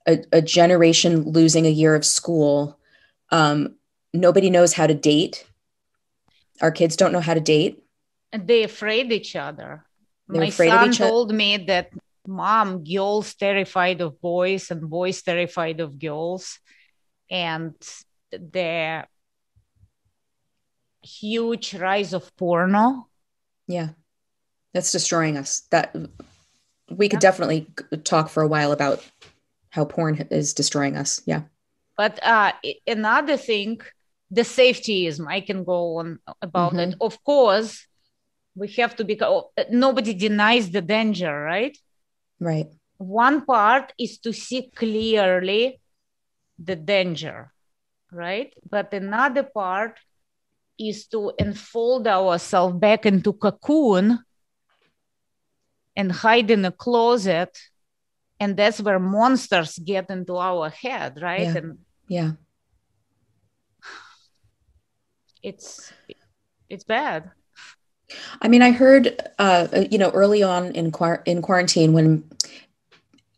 [SPEAKER 1] a generation losing a year of school. Nobody knows how to date. Our kids don't know how to date.
[SPEAKER 2] And they're afraid of each other. My son told me that, Mom, girls terrified of boys and boys terrified of girls. And the huge rise of porno.
[SPEAKER 1] Yeah. That's destroying us. That we could definitely talk for a while about how porn is destroying us. Yeah.
[SPEAKER 2] But another thing, the safetyism, I can go on about it. Of course, we have to nobody denies the danger, right?
[SPEAKER 1] Right.
[SPEAKER 2] One part is to see clearly the danger, right? But another part is to enfold ourselves back into cocoon and hide in a closet, and that's where monsters get into our head, right? And it's bad.
[SPEAKER 1] I mean, I heard, early on in quarantine, when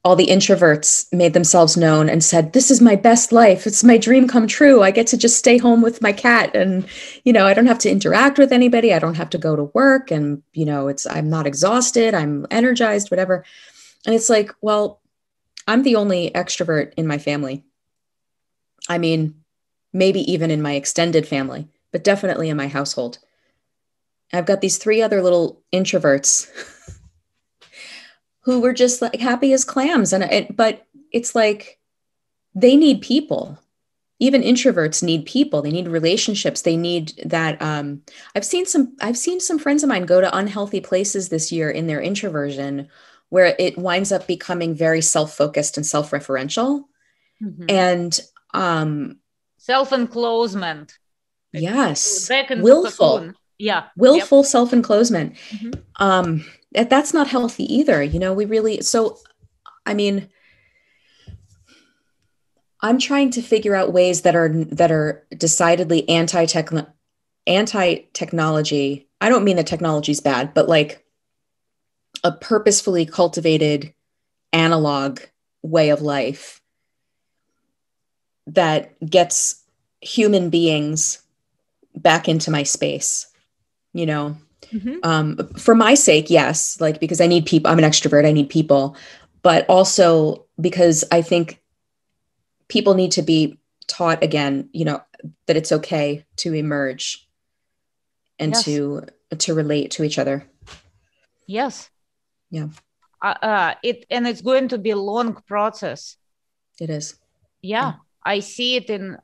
[SPEAKER 1] all the introverts made themselves known and said, "This is my best life. It's my dream come true. I get to just stay home with my cat, and, I don't have to interact with anybody. I don't have to go to work. And, I'm not exhausted. I'm energized, whatever." And it's like, well, I'm the only extrovert in my family. I mean, maybe even in my extended family, but definitely in my household. I've got these 3 other little introverts who were just like happy as clams. But it's like, they need people. even introverts need people. They need relationships. They need that. I've seen some friends of mine go to unhealthy places this year in their introversion, where it winds up becoming very self-focused and self-referential. And
[SPEAKER 2] self-enclosement.
[SPEAKER 1] yes,
[SPEAKER 2] Back into
[SPEAKER 1] willful.
[SPEAKER 2] cocoon. Yeah.
[SPEAKER 1] Willful self-enclosement. That's not healthy either. You know, we really, so, I mean, I'm trying to figure out ways that are decidedly anti-technology. I don't mean that technology is bad, but like a purposefully cultivated analog way of life that gets human beings back into my space, you know. For my sake, yes, like because I need people. I'm an extrovert. I need people, but also because I think people need to be taught again, you know, that it's okay to emerge and
[SPEAKER 2] Yes.
[SPEAKER 1] to relate to each other.
[SPEAKER 2] Yes.
[SPEAKER 1] Yeah.
[SPEAKER 2] It's going to be a long process.
[SPEAKER 1] It is.
[SPEAKER 2] Yeah. I see it in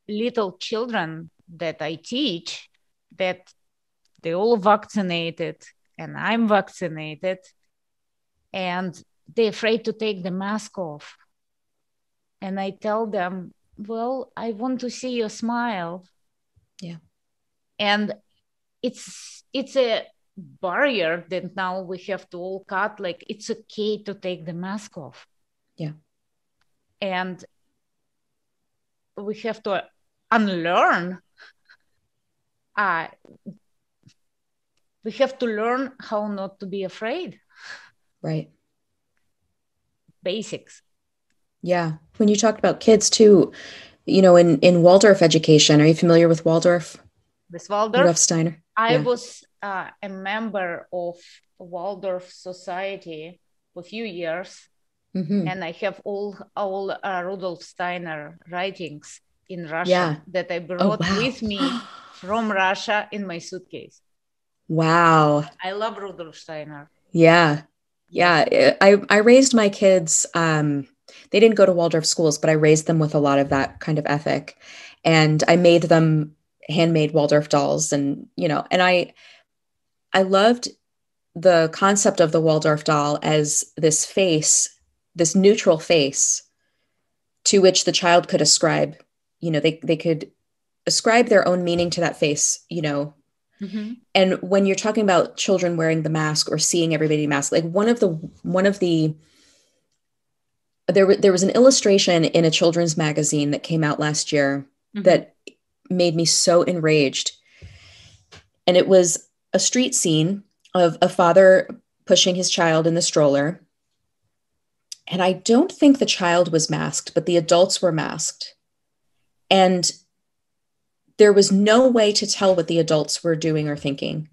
[SPEAKER 2] little children that I teach, that they all vaccinated and I'm vaccinated, and they're afraid to take the mask off. And I tell them, well, I want to see your smile.
[SPEAKER 1] Yeah.
[SPEAKER 2] And it's a barrier that now we have to all cut. Like, it's okay to take the mask off.
[SPEAKER 1] Yeah.
[SPEAKER 2] And we have to unlearn. We have to learn how not to be afraid.
[SPEAKER 1] Right.
[SPEAKER 2] Basics.
[SPEAKER 1] Yeah. When you talked about kids too, you know, in Waldorf education, are you familiar with Waldorf?
[SPEAKER 2] This Waldorf?
[SPEAKER 1] Rudolf Steiner?
[SPEAKER 2] I was a member of Waldorf Society for a few years, and I have all Rudolf Steiner writings in Russia that I brought with me from Russia in my suitcase.
[SPEAKER 1] Wow.
[SPEAKER 2] I love Rudolf Steiner.
[SPEAKER 1] Yeah. Yeah. I raised my kids. They didn't go to Waldorf schools, but I raised them with a lot of that kind of ethic. And I made them handmade Waldorf dolls. And, you know, and I loved the concept of the Waldorf doll as this face, this neutral face to which the child could ascribe, you know, they could ascribe their own meaning to that face, you know. And when you're talking about children wearing the mask or seeing everybody mask, like there was an illustration in a children's magazine that came out last year that made me so enraged. And it was a street scene of a father pushing his child in the stroller. And I don't think the child was masked, but the adults were masked. And there was no way to tell what the adults were doing or thinking.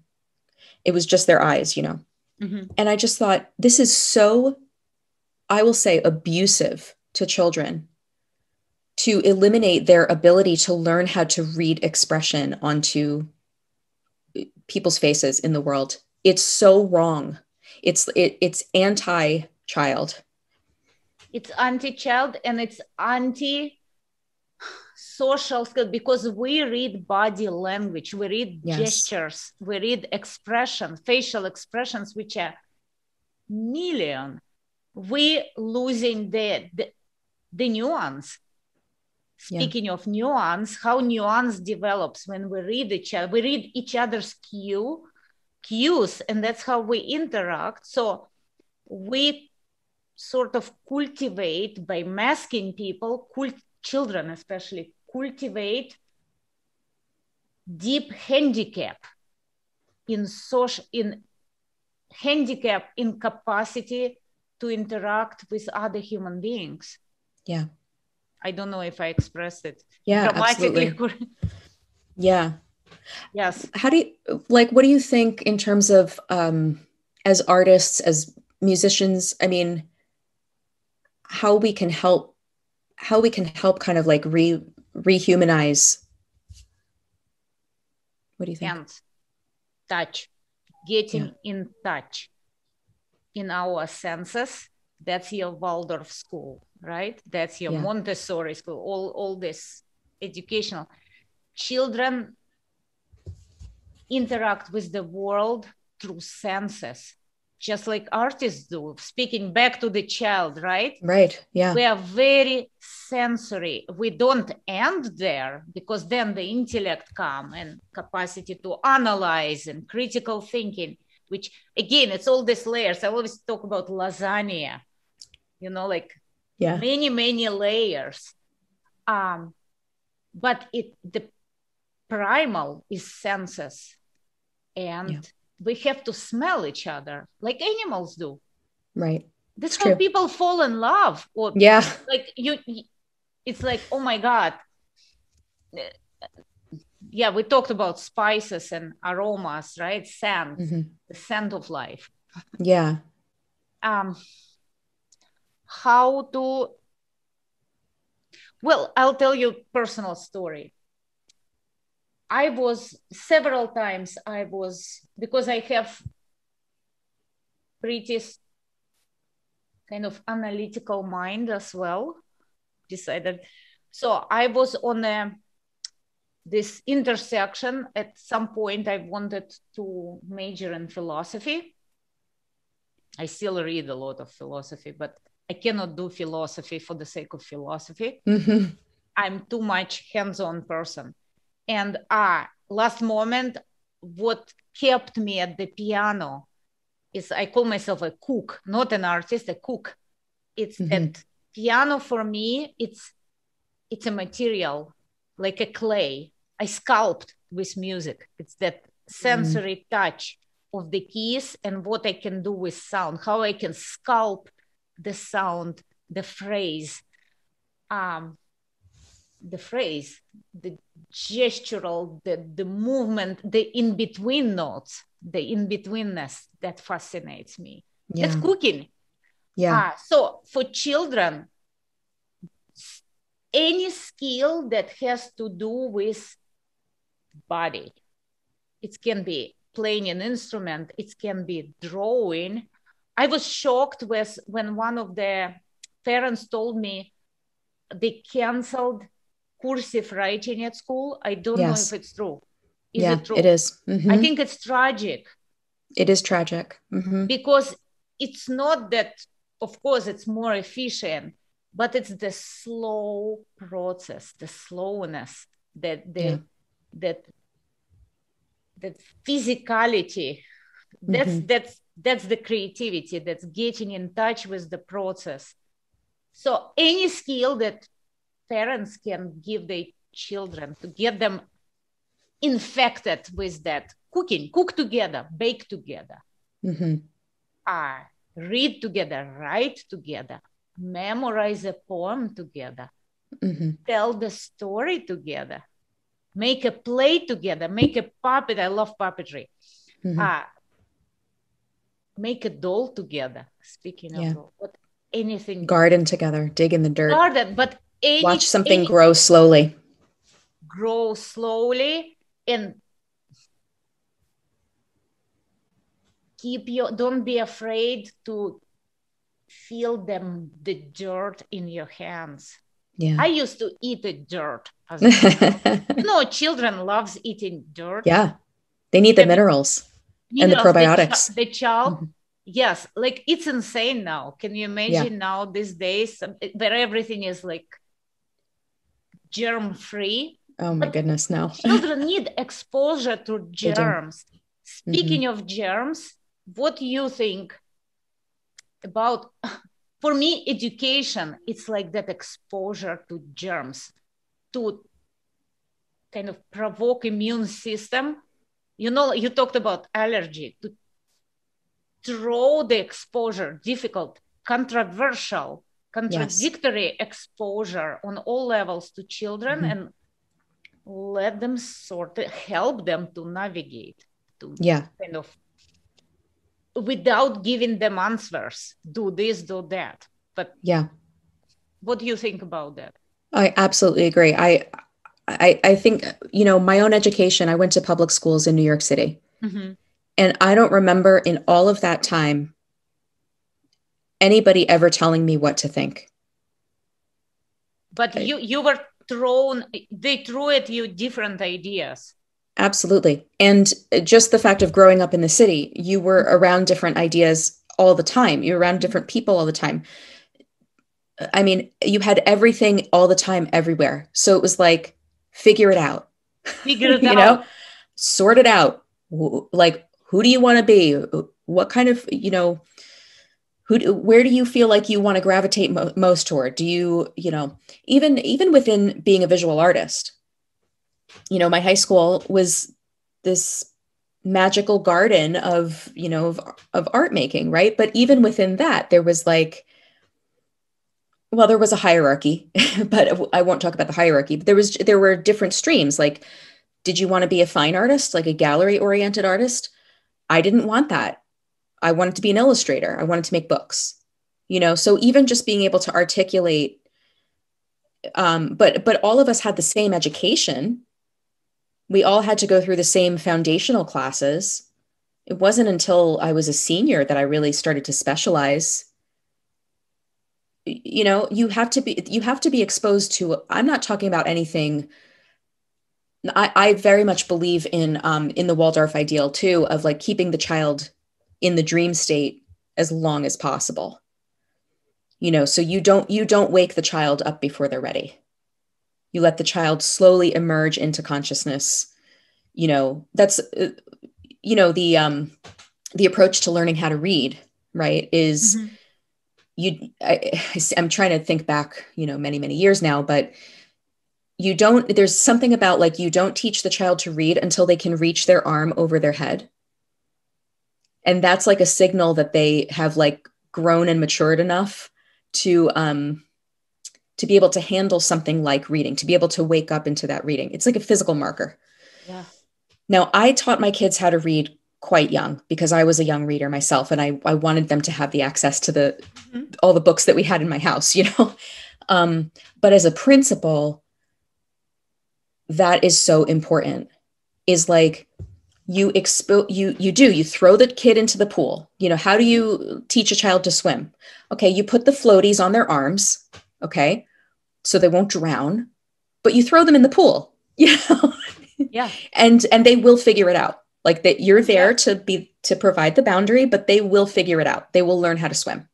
[SPEAKER 1] It was just their eyes, you know. And I just thought, this is so, I will say, abusive to children to eliminate their ability to learn how to read expression onto people's faces in the world. It's so wrong. It's anti-child.
[SPEAKER 2] It's anti-child, and it's anti-social skill, because we read body language, we read gestures, we read expression, facial expressions, which are million. We losing the nuance. Speaking of nuance, how nuance develops when we read each other. We read each other's cues, and that's how we interact. So we sort of cultivate, by masking people, children especially, cultivate deep handicap in capacity to interact with other human beings.
[SPEAKER 1] Yeah.
[SPEAKER 2] I don't know if I expressed it
[SPEAKER 1] dramatically.
[SPEAKER 2] Absolutely.
[SPEAKER 1] Yeah.
[SPEAKER 2] Yes.
[SPEAKER 1] How do you, like, what do you think in terms of, as artists, as musicians, I mean, how we can help kind of like rehumanize? What do you think?
[SPEAKER 2] And touch, getting in touch in our senses, That's your Waldorf school, right? That's your Montessori school, all this educational. Children interact with the world through senses, just like artists do. Speaking back to the child, right?
[SPEAKER 1] Right, yeah.
[SPEAKER 2] We are very sensory. We don't end there, because then the intellect comes and capacity to analyze and critical thinking, which again, it's all these layers. I always talk about lasagna, you know, like many, many layers. But the primal is senses. And we have to smell each other like animals do.
[SPEAKER 1] Right.
[SPEAKER 2] That's how people fall in love. Or like it's like, oh my God. Yeah, we talked about spices and aromas, right? Scent, the scent of life.
[SPEAKER 1] Yeah.
[SPEAKER 2] How to, well, I'll tell you a personal story. I was several times, because I have pretty kind of analytical mind as well, decided. So I was on this intersection. At some point, I wanted to major in philosophy. I still read a lot of philosophy, but I cannot do philosophy for the sake of philosophy. I'm too much hands-on person. And last moment, what kept me at the piano is, I call myself a cook, not an artist, a cook. It's that piano for me, it's a material, like a clay. I sculpt with music. It's that sensory touch of the keys and what I can do with sound, how I can sculpt the sound, the phrase, the gestural, the movement, the in-between notes, the in-betweenness, that fascinates me. That's cooking. So for children, any skill that has to do with body, it can be playing an instrument, it can be drawing. I was shocked when one of the parents told me they canceled cursive writing at school. I don't know if it's true. Is it true?
[SPEAKER 1] It is.
[SPEAKER 2] I think it's tragic.
[SPEAKER 1] It is tragic.
[SPEAKER 2] Because it's not that, of course, it's more efficient, but it's the slow process, the slowness, that physicality. That's the creativity, that's getting in touch with the process. So any skill that parents can give their children to get them infected with that cooking, cook together, bake together, read together, write together, memorize a poem together, tell the story together, make a play together, make a puppet. I love puppetry. Make a doll together. Speaking of doll, anything.
[SPEAKER 1] Garden together, dig in the dirt.
[SPEAKER 2] Garden, but
[SPEAKER 1] watch something grow slowly.
[SPEAKER 2] Grow slowly, and don't be afraid to feel the dirt in your hands. I used to eat the dirt as a child. Children loves eating dirt.
[SPEAKER 1] They need the minerals and the probiotics.
[SPEAKER 2] The child, yes, like it's insane now. Can you imagine now these days where everything is like germ free?
[SPEAKER 1] Oh my goodness, no.
[SPEAKER 2] Children need exposure to germs. Speaking of germs, what do you think about, for me, education, it's like that exposure to germs, to kind of provoke immune system. You know, you talked about allergy, to throw the exposure, difficult, controversial, contradictory exposure on all levels to children, and let them help them to navigate, to kind of, without giving them answers, do this, do that. But what do you think about that?
[SPEAKER 1] I absolutely agree. I think, my own education, I went to public schools in New York City. And I don't remember in all of that time anybody ever telling me what to think.
[SPEAKER 2] But you were they threw at you different ideas.
[SPEAKER 1] Absolutely. And just the fact of growing up in the city, you were around different ideas all the time. You're around different people all the time. I mean, you had everything all the time, everywhere. So it was like, figure it out,
[SPEAKER 2] Figure it
[SPEAKER 1] you
[SPEAKER 2] out.
[SPEAKER 1] know, sort it out. Like, who do you want to be? What kind of, where do you feel like you want to gravitate most toward? Do you, even within being a visual artist, my high school was this magical garden of art making, right? But even within that, there was like, well, there was a hierarchy, but I won't talk about the hierarchy. But there were different streams. Like, did you want to be a fine artist, like a gallery oriented artist? I didn't want that. I wanted to be an illustrator. I wanted to make books, so even just being able to articulate, but all of us had the same education. We all had to go through the same foundational classes. It wasn't until I was a senior that I really started to specialize. You have to be exposed to, I'm not talking about anything. I very much believe in the Waldorf ideal too, of like keeping the child in the dream state as long as possible. So you don't wake the child up before they're ready. You let the child slowly emerge into consciousness. That's the approach to learning how to read, right, is I'm trying to think back, many, many years now, but there's something about like, you don't teach the child to read until they can reach their arm over their head. And that's like a signal that they have like grown and matured enough to be able to handle something like reading, to be able to wake up into that reading. It's like a physical marker.
[SPEAKER 2] Yeah.
[SPEAKER 1] Now, I taught my kids how to read quite young because I was a young reader myself, and I wanted them to have the access to all the books that we had in my house, but as a principle, that is so important, is like, you throw the kid into the pool. How do you teach a child to swim? Okay, you put the floaties on their arms, okay, so they won't drown, but you throw them in the pool,
[SPEAKER 2] Yeah.
[SPEAKER 1] and they will figure it out. Like, that you're there to provide the boundary, but they will figure it out. They will learn how to swim,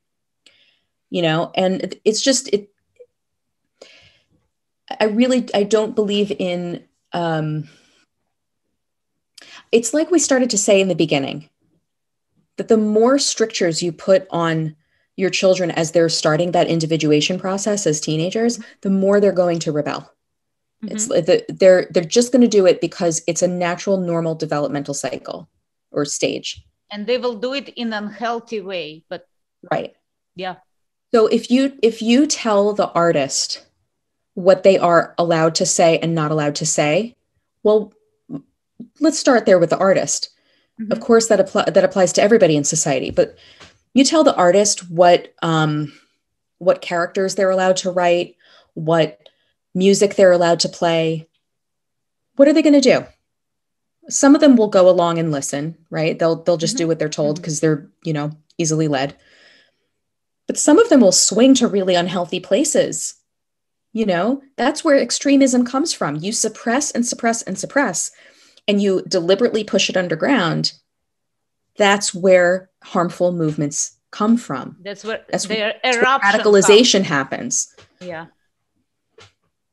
[SPEAKER 1] and it's just, I don't believe in, it's like we started to say in the beginning, that the more strictures you put on your children as they're starting that individuation process as teenagers, the more they're going to rebel. It's they're just going to do it because it's a natural, normal developmental cycle or stage.
[SPEAKER 2] And they will do it in an unhealthy way, but
[SPEAKER 1] right.
[SPEAKER 2] Yeah.
[SPEAKER 1] So if you tell the artist what they are allowed to say and not allowed to say, well, let's start there with the artist. Of course, that applies to everybody in society, but you tell the artist what characters they're allowed to write, what music they're allowed to play. What are they going to do? Some of them will go along and listen, right? They'll just do what they're told because they're, easily led. But some of them will swing to really unhealthy places. That's where extremism comes from. You suppress and suppress and suppress, and you deliberately push it underground. That's where harmful movements come from.
[SPEAKER 2] That's where
[SPEAKER 1] radicalization happens.
[SPEAKER 2] Yeah.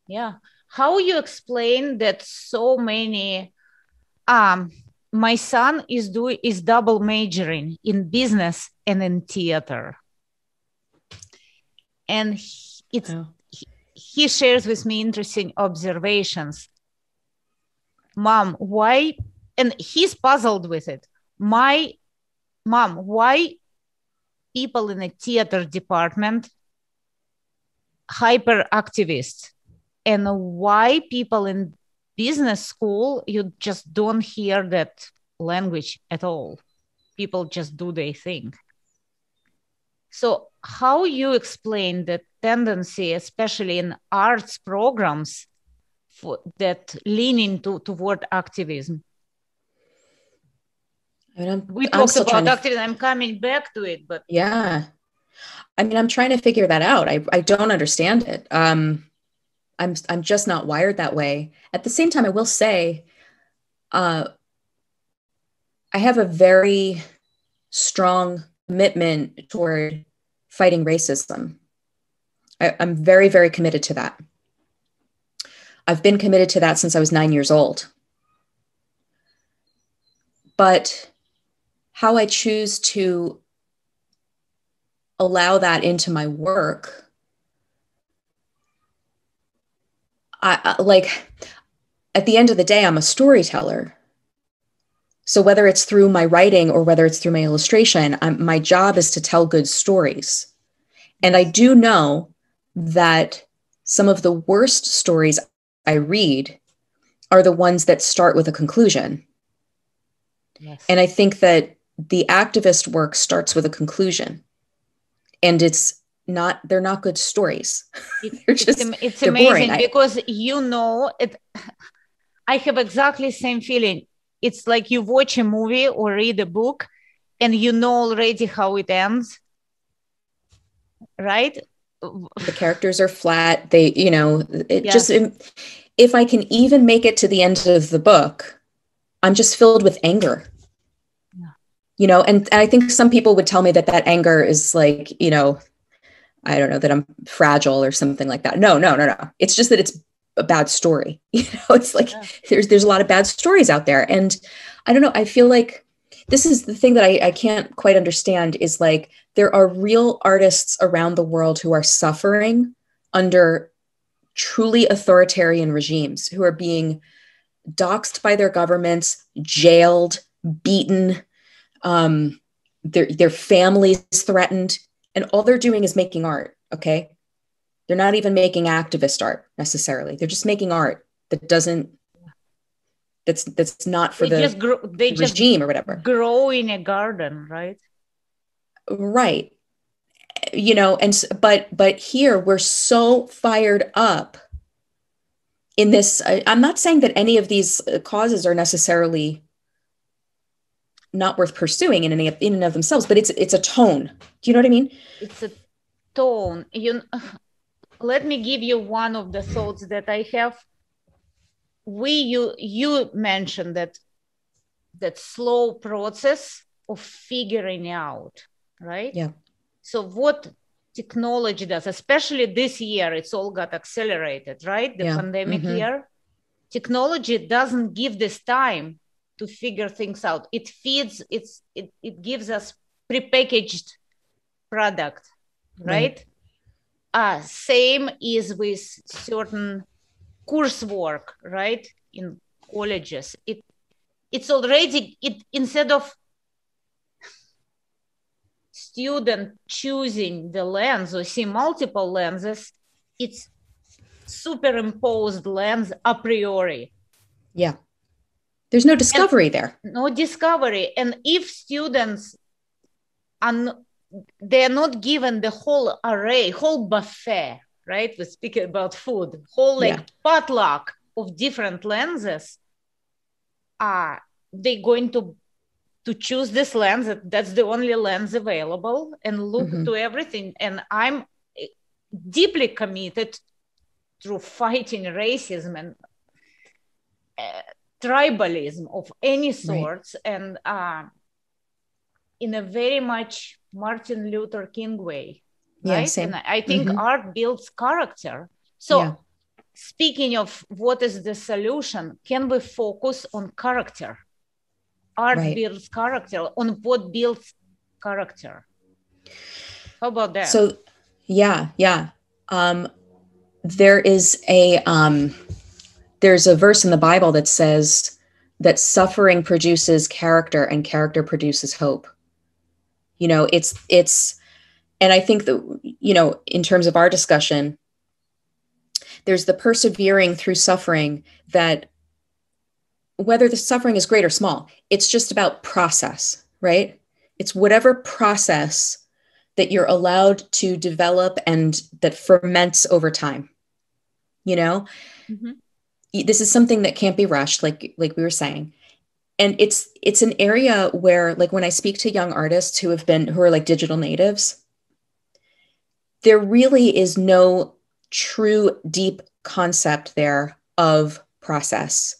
[SPEAKER 2] Yeah. How you explain that so many, my son is double majoring in business and in theater. And he shares with me interesting observations. Mom, why? And he's puzzled with it. Mom, why people in the theater department hyperactivists, and why people in business school, you just don't hear that language at all. People just do their thing. So how you explain the tendency, especially in arts programs, that leaning toward activism? We talked about activism. I'm coming back to it, but
[SPEAKER 1] yeah, I mean, I'm trying to figure that out. I don't understand it. I'm just not wired that way. At the same time, I will say, uh, I have a very strong commitment toward fighting racism. I'm very, very committed to that. I've been committed to that since I was 9 years old. But how I choose to allow that into my work, like at the end of the day, I'm a storyteller. So whether it's through my writing or whether it's through my illustration, my job is to tell good stories. And I do know that some of the worst stories I read are the ones that start with a conclusion.
[SPEAKER 2] Yes.
[SPEAKER 1] And I think that the activist work starts with a conclusion. And they're not good stories.
[SPEAKER 2] It's amazing boring. Because I have exactly the same feeling. It's like you watch a movie or read a book and you know already how it ends, right?
[SPEAKER 1] The characters are flat. If I can even make it to the end of the book, I'm just filled with anger. Yeah. And I think some people would tell me that anger is like, I don't know, that I'm fragile or something like that. No. It's just that it's a bad story. It's like there's a lot of bad stories out there. And I don't know, I feel like this is the thing that I can't quite understand is like there are real artists around the world who are suffering under truly authoritarian regimes, who are being doxxed by their governments, jailed, beaten, their families threatened, and all they're doing is making art. Okay. They're not even making activist art necessarily. They're just making art that's not for the regime or whatever.
[SPEAKER 2] Grow in a garden, right?
[SPEAKER 1] Right. But here we're so fired up in this. I'm not saying that any of these causes are necessarily not worth pursuing in and of themselves, but it's a tone. Do you know what I mean?
[SPEAKER 2] It's a tone. Let me give you one of the thoughts that I have. You mentioned that slow process of figuring out, right?
[SPEAKER 1] Yeah.
[SPEAKER 2] So what technology does, especially this year, it's all got accelerated, right? The pandemic year. Technology doesn't give this time to figure things out. It gives us prepackaged product, right? Same is with certain coursework, right? In colleges, it's already instead of student choosing the lens or see multiple lenses, it's superimposed lens a priori.
[SPEAKER 1] Yeah. There's no discovery there.
[SPEAKER 2] No discovery. And if students they're not given the whole array, whole buffet, right? We're speaking about food, whole potluck of different lenses. They're going to choose this lens. That's the only lens available and look to everything. And I'm deeply committed to fighting racism and tribalism of any sorts. And in a very much Martin Luther King way, right?
[SPEAKER 1] Same.
[SPEAKER 2] And I think art builds character. So speaking of what is the solution, can we focus on character? Art builds character. On what builds character? How about that?
[SPEAKER 1] So, there is there's a verse in the Bible that says that suffering produces character and character produces hope. And I think that, in terms of our discussion, there's the persevering through suffering that whether the suffering is great or small, it's just about process, right? It's whatever process that you're allowed to develop and that ferments over time. This is something that can't be rushed, like we were saying. And it's an area where, like, when I speak to young artists who are like digital natives, there really is no true deep concept there of process.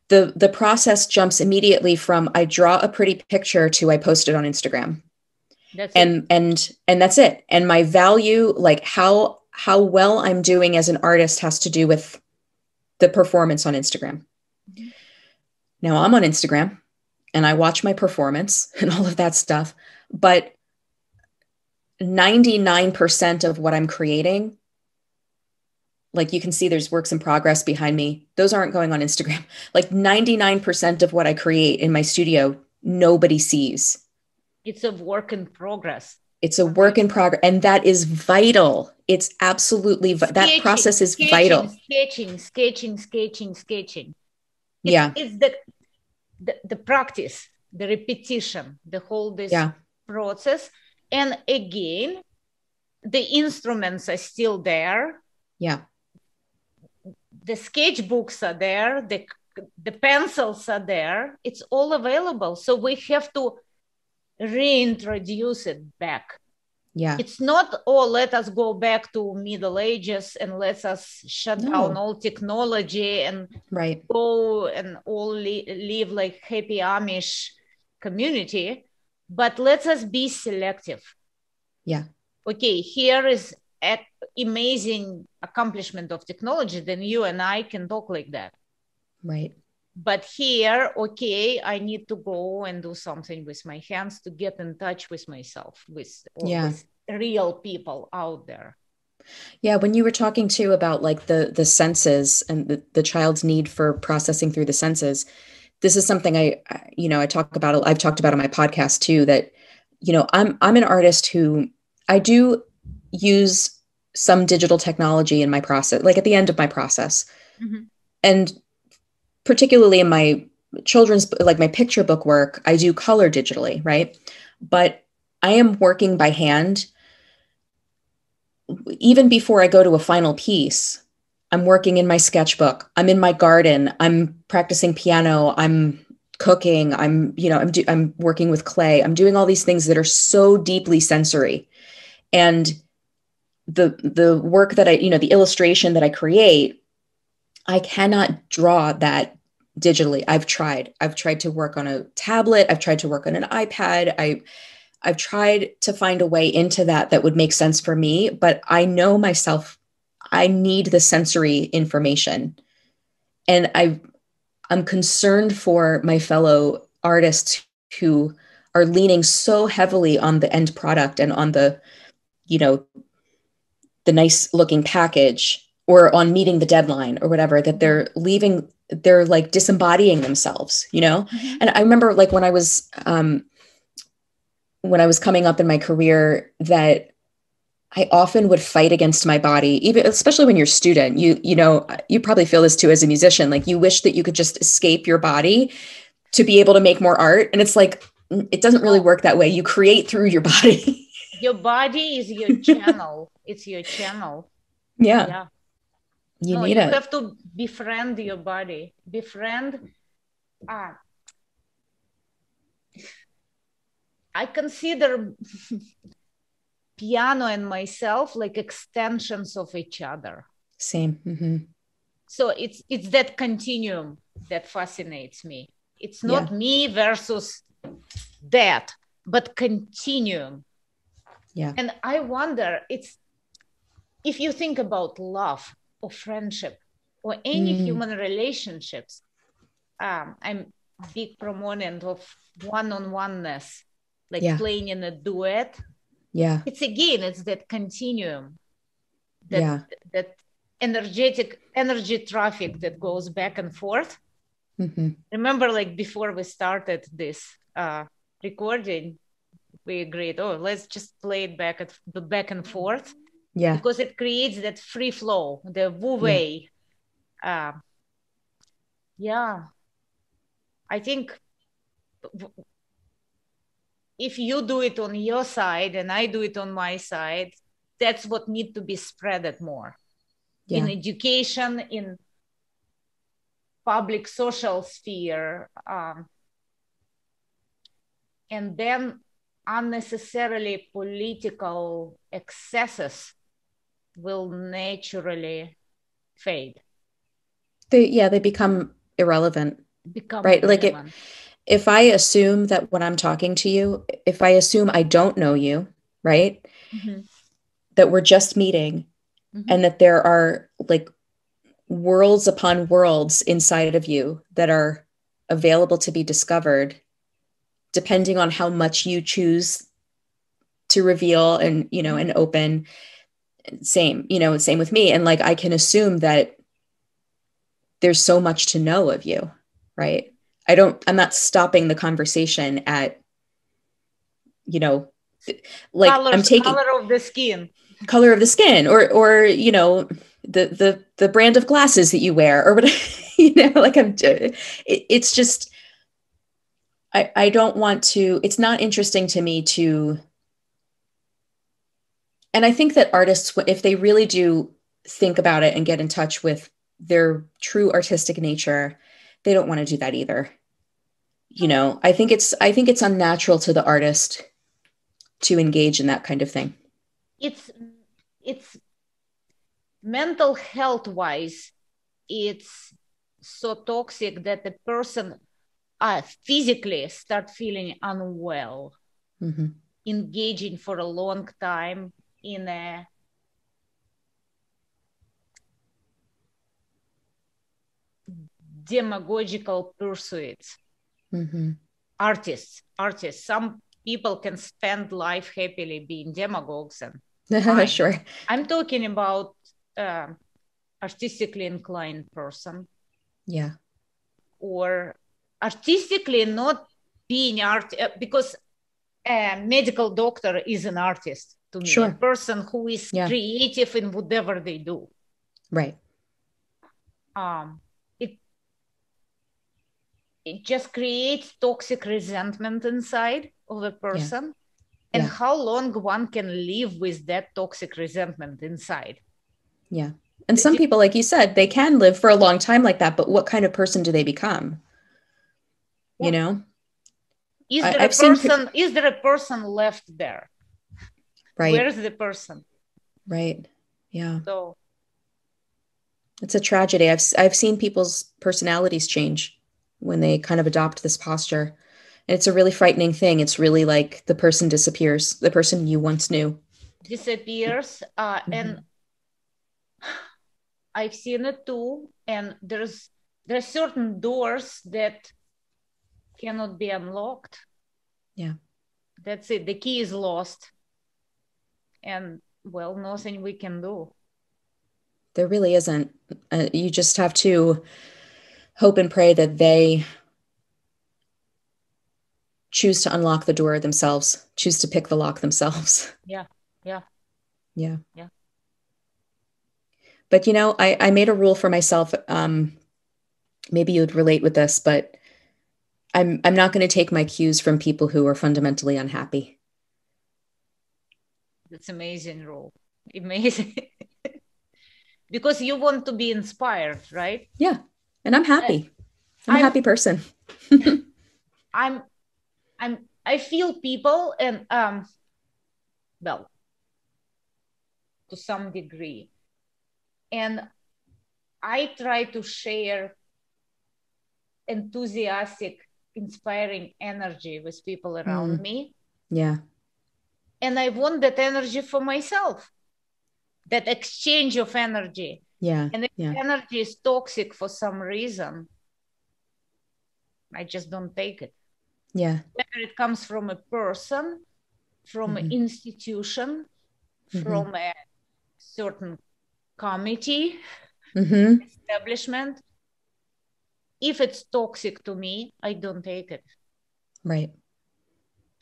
[SPEAKER 1] The process jumps immediately from I draw a pretty picture to I post it on Instagram.
[SPEAKER 2] That's
[SPEAKER 1] and
[SPEAKER 2] it.
[SPEAKER 1] and that's it. And my value, like how well I'm doing as an artist, has to do with the performance on Instagram.
[SPEAKER 2] Mm-hmm.
[SPEAKER 1] Now I'm on Instagram and I watch my performance and all of that stuff, but 99% of what I'm creating, like you can see there's works in progress behind me, those aren't going on Instagram. Like 99% of what I create in my studio, nobody sees.
[SPEAKER 2] It's a work in progress.
[SPEAKER 1] It's a work in progress, and that is vital. It's absolutely, that process is vital.
[SPEAKER 2] Sketching.
[SPEAKER 1] Yeah.
[SPEAKER 2] It's the practice, the repetition, the whole this process. And again, the instruments are still there.
[SPEAKER 1] Yeah.
[SPEAKER 2] The sketchbooks are there. The pencils are there. It's all available. So we have to reintroduce it back.
[SPEAKER 1] Yeah.
[SPEAKER 2] It's not, let us go back to Middle Ages and let us shut down all technology and go and all live like happy Amish community, but let us be selective.
[SPEAKER 1] Yeah.
[SPEAKER 2] Okay, here is an amazing accomplishment of technology, then you and I can talk like that.
[SPEAKER 1] Right.
[SPEAKER 2] But here, okay, I need to go and do something with my hands to get in touch with myself, with real people out there.
[SPEAKER 1] Yeah, when you were talking too about like the senses and the child's need for processing through the senses, this is something I've talked about on my podcast too, that, I'm an artist who I do use some digital technology in my process, like at the end of my process.
[SPEAKER 2] Mm-hmm.
[SPEAKER 1] And particularly in my children's, like my picture book work, I do color digitally, right? But I am working by hand. Even before I go to a final piece, I'm working in my sketchbook. I'm in my garden. I'm practicing piano. I'm cooking. I'm working with clay. I'm doing all these things that are so deeply sensory. And the work that the illustration that I create, I cannot draw that digitally. I've tried to work on a tablet. I've tried to work on an iPad. I've tried to find a way into that would make sense for me, but I know myself, I need the sensory information. And I'm concerned for my fellow artists who are leaning so heavily on the end product and on the nice looking package, or on meeting the deadline or whatever, that they're like disembodying themselves,
[SPEAKER 2] Mm-hmm.
[SPEAKER 1] And I remember like when I was coming up in my career, that I often would fight against my body, even especially when you're a student. You probably feel this too as a musician. Like you wish that you could just escape your body to be able to make more art. And it's like, it doesn't really work that way. You create through your body.
[SPEAKER 2] Your body is your channel. It's your channel.
[SPEAKER 1] Yeah. You
[SPEAKER 2] have to befriend your body. I consider piano and myself like extensions of each other.
[SPEAKER 1] Same. Mm-hmm.
[SPEAKER 2] So it's that continuum that fascinates me. It's not me versus that, but continuum.
[SPEAKER 1] Yeah.
[SPEAKER 2] And I wonder, if you think about love or friendship or any human relationships, I'm a big proponent of one-on-oneness, like playing in a duet.
[SPEAKER 1] Yeah.
[SPEAKER 2] It's that continuum, that energy traffic that goes back and forth.
[SPEAKER 1] Mm-hmm.
[SPEAKER 2] Remember, like before we started this recording, we agreed, let's just play it back and forth.
[SPEAKER 1] Yeah.
[SPEAKER 2] Because it creates that free flow, the wu-wei. I think if you do it on your side and I do it on my side, that's what needs to be spreaded more. In education, in public social sphere, and then unnecessarily political excesses will naturally fade.
[SPEAKER 1] They become irrelevant,
[SPEAKER 2] Become
[SPEAKER 1] right? Like
[SPEAKER 2] irrelevant.
[SPEAKER 1] if I assume that when I'm talking to you, if I assume I don't know you, right?
[SPEAKER 2] Mm-hmm.
[SPEAKER 1] That we're just meeting
[SPEAKER 2] Mm-hmm.
[SPEAKER 1] and that there are like worlds upon worlds inside of you that are available to be discovered depending on how much you choose to reveal and, you know, and open. Same, you know, same with me. And like I can assume that there's so much to know of you, right? I'm not stopping the conversation at, you know, like I'm taking
[SPEAKER 2] color of the skin.
[SPEAKER 1] color of the skin or, you know, the brand of glasses that you wear or whatever, you know, like it's just, I don't want to, it's not interesting to me to, and I think that artists, if they really do think about it and get in touch with their true artistic nature, they don't want to do that either. You know, I think it's unnatural to the artist to engage in that kind of thing.
[SPEAKER 2] It's mental health wise, it's so toxic that the person physically start feeling unwell,
[SPEAKER 1] Mm-hmm.
[SPEAKER 2] engaging for a long time in a demagogical pursuits.
[SPEAKER 1] Mm-hmm.
[SPEAKER 2] Artists, some people can spend life happily being demagogues and fine.
[SPEAKER 1] Sure.
[SPEAKER 2] I'm talking about artistically inclined person,
[SPEAKER 1] Yeah.
[SPEAKER 2] or artistically not being art, because a medical doctor is an artist to me, a
[SPEAKER 1] Sure.
[SPEAKER 2] person who is
[SPEAKER 1] Yeah.
[SPEAKER 2] creative in whatever they do.
[SPEAKER 1] Right.
[SPEAKER 2] It it just creates toxic resentment inside of a person. And
[SPEAKER 1] Yeah.
[SPEAKER 2] how long one can live with that toxic resentment inside.
[SPEAKER 1] Yeah. And some people, like you said, they can live for a long time like that, but what kind of person do they become? You
[SPEAKER 2] Yeah.
[SPEAKER 1] know,
[SPEAKER 2] Is there a
[SPEAKER 1] I've seen,
[SPEAKER 2] person left there? Where
[SPEAKER 1] right,
[SPEAKER 2] is the person?
[SPEAKER 1] right. Yeah.
[SPEAKER 2] So
[SPEAKER 1] It's a tragedy. I've seen people's personalities change when they kind of adopt this posture. And it's a really frightening thing. It's really like the person disappears, the person you once knew.
[SPEAKER 2] disappears.
[SPEAKER 1] Mm-hmm.
[SPEAKER 2] And I've seen it too. And there's certain doors that cannot be unlocked.
[SPEAKER 1] Yeah.
[SPEAKER 2] That's it. The key is lost. And well, nothing we can do.
[SPEAKER 1] There really isn't. You just have to hope and pray that they choose to unlock the door themselves, choose to pick the lock themselves.
[SPEAKER 2] Yeah. Yeah.
[SPEAKER 1] Yeah.
[SPEAKER 2] Yeah.
[SPEAKER 1] But you know, I made a rule for myself. Maybe you'd relate with this, but I'm not going to take my cues from people who are fundamentally unhappy.
[SPEAKER 2] That's amazing rule. Amazing. Because you want to be inspired, right?
[SPEAKER 1] Yeah. And I'm happy. I'm a
[SPEAKER 2] I'm
[SPEAKER 1] happy person.
[SPEAKER 2] I'm I feel people, and well, to some degree, and I try to share enthusiastic, inspiring energy with people around me,
[SPEAKER 1] Yeah.
[SPEAKER 2] and I want that energy for myself, that exchange of energy.
[SPEAKER 1] Yeah.
[SPEAKER 2] And if
[SPEAKER 1] Yeah.
[SPEAKER 2] energy is toxic for some reason, I just don't take it.
[SPEAKER 1] Yeah.
[SPEAKER 2] Whether it comes from a person, from an institution, from a certain committee, establishment, if it's toxic to me, I don't take it.
[SPEAKER 1] Right.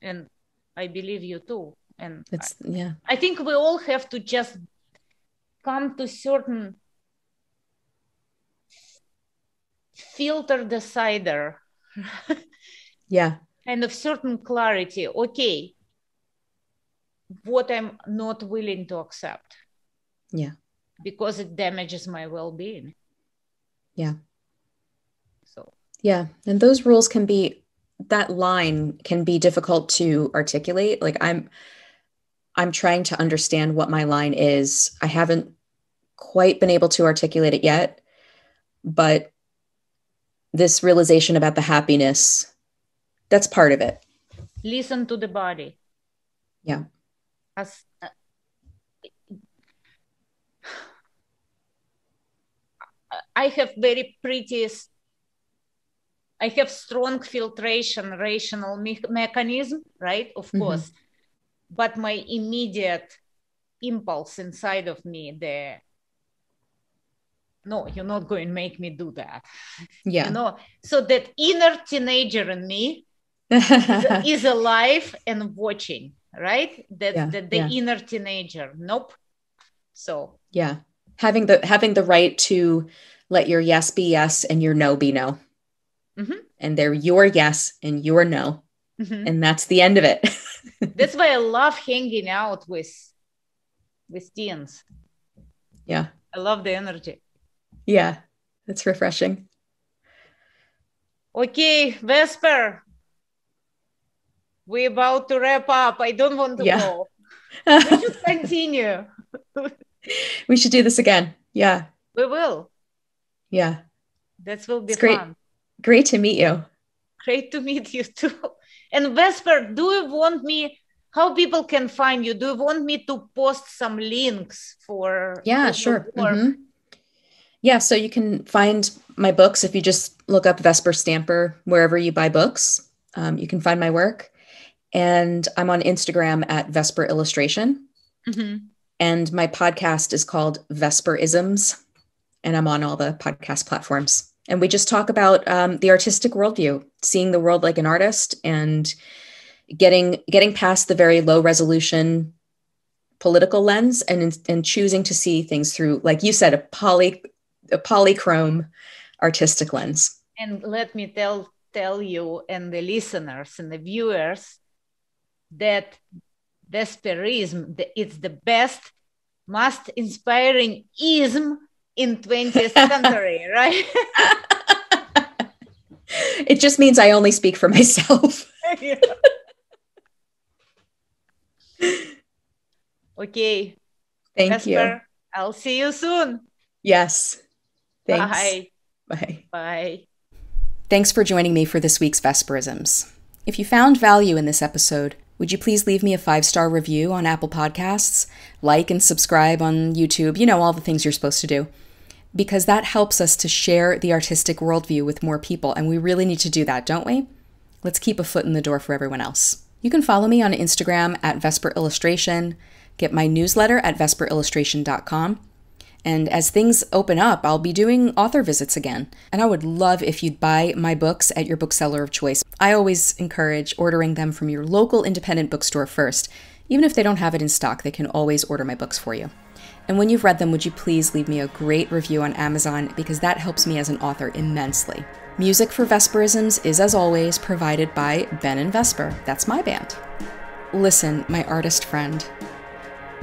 [SPEAKER 2] And I believe you too. And
[SPEAKER 1] Yeah.
[SPEAKER 2] I think we all have to just come to certain filter decider.
[SPEAKER 1] Yeah.
[SPEAKER 2] Kind of certain clarity. Okay, what I'm not willing to accept.
[SPEAKER 1] Yeah.
[SPEAKER 2] Because it damages my well-being.
[SPEAKER 1] Yeah.
[SPEAKER 2] So
[SPEAKER 1] yeah. And those rules can be, that line can be difficult to articulate. Like I'm trying to understand what my line is. I haven't quite been able to articulate it yet, but this realization about the happiness, that's part of it.
[SPEAKER 2] Listen to the body.
[SPEAKER 1] Yeah.
[SPEAKER 2] I have I have strong filtration, rational mechanism, right? Of course. But my immediate impulse inside of me, no, you're not going to make me do that.
[SPEAKER 1] Yeah.
[SPEAKER 2] So that inner teenager in me is alive and watching, right? The inner teenager. Nope. So
[SPEAKER 1] yeah, having the right to let your yes be yes and your no be no. And they're your yes and your no. And that's the end of it.
[SPEAKER 2] That's why I love hanging out with teens.
[SPEAKER 1] Yeah.
[SPEAKER 2] I love the energy.
[SPEAKER 1] Yeah, that's refreshing.
[SPEAKER 2] Okay, Vesper, we're about to wrap up. I don't want to go. We should continue.
[SPEAKER 1] We should do this again. Yeah.
[SPEAKER 2] We will.
[SPEAKER 1] Yeah.
[SPEAKER 2] That will be
[SPEAKER 1] fun. Great to meet you.
[SPEAKER 2] Great to meet you too. And Vesper, do you want me, how people can find you? Do you want me to post some links for?
[SPEAKER 1] Yeah, sure. Yeah, so you can find my books if you just look up Vesper Stamper wherever you buy books. You can find my work. And I'm on Instagram at Vesper Illustration. And my podcast is called Vesperisms. And I'm on all the podcast platforms. And we just talk about the artistic worldview, seeing the world like an artist and getting past the very low resolution political lens and choosing to see things through, like you said, a polychrome artistic lens.
[SPEAKER 2] And let me tell you and the listeners and the viewers that Vesperism, it's the best, most inspiring ism in 20th century, right?
[SPEAKER 1] It just means I only speak for myself.
[SPEAKER 2] Okay.
[SPEAKER 1] Thank
[SPEAKER 2] Vesper,
[SPEAKER 1] you.
[SPEAKER 2] I'll see you soon.
[SPEAKER 1] Yes. Thanks.
[SPEAKER 2] Bye.
[SPEAKER 1] Bye.
[SPEAKER 2] Bye.
[SPEAKER 1] Thanks for joining me for this week's Vesperisms. If you found value in this episode, would you please leave me a 5-star review on Apple Podcasts, like and subscribe on YouTube, all the things you're supposed to do, because that helps us to share the artistic worldview with more people, and we really need to do that, don't we? Let's keep a foot in the door for everyone else. You can follow me on Instagram at Vesper Illustration, get my newsletter at vesperillustration.com, and as things open up, I'll be doing author visits again. And I would love if you'd buy my books at your bookseller of choice. I always encourage ordering them from your local independent bookstore first. Even if they don't have it in stock, they can always order my books for you. And when you've read them, would you please leave me a great review on Amazon, because that helps me as an author immensely. Music for Vesperisms is, as always, provided by Ben and Vesper. That's my band. Listen, my artist friend,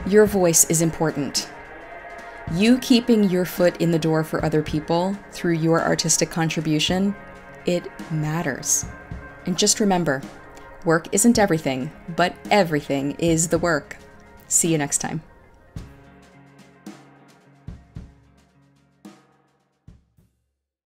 [SPEAKER 1] your voice is important. You keeping your foot in the door for other people through your artistic contribution, it matters. And just remember, work isn't everything, but everything is the work. See you next time.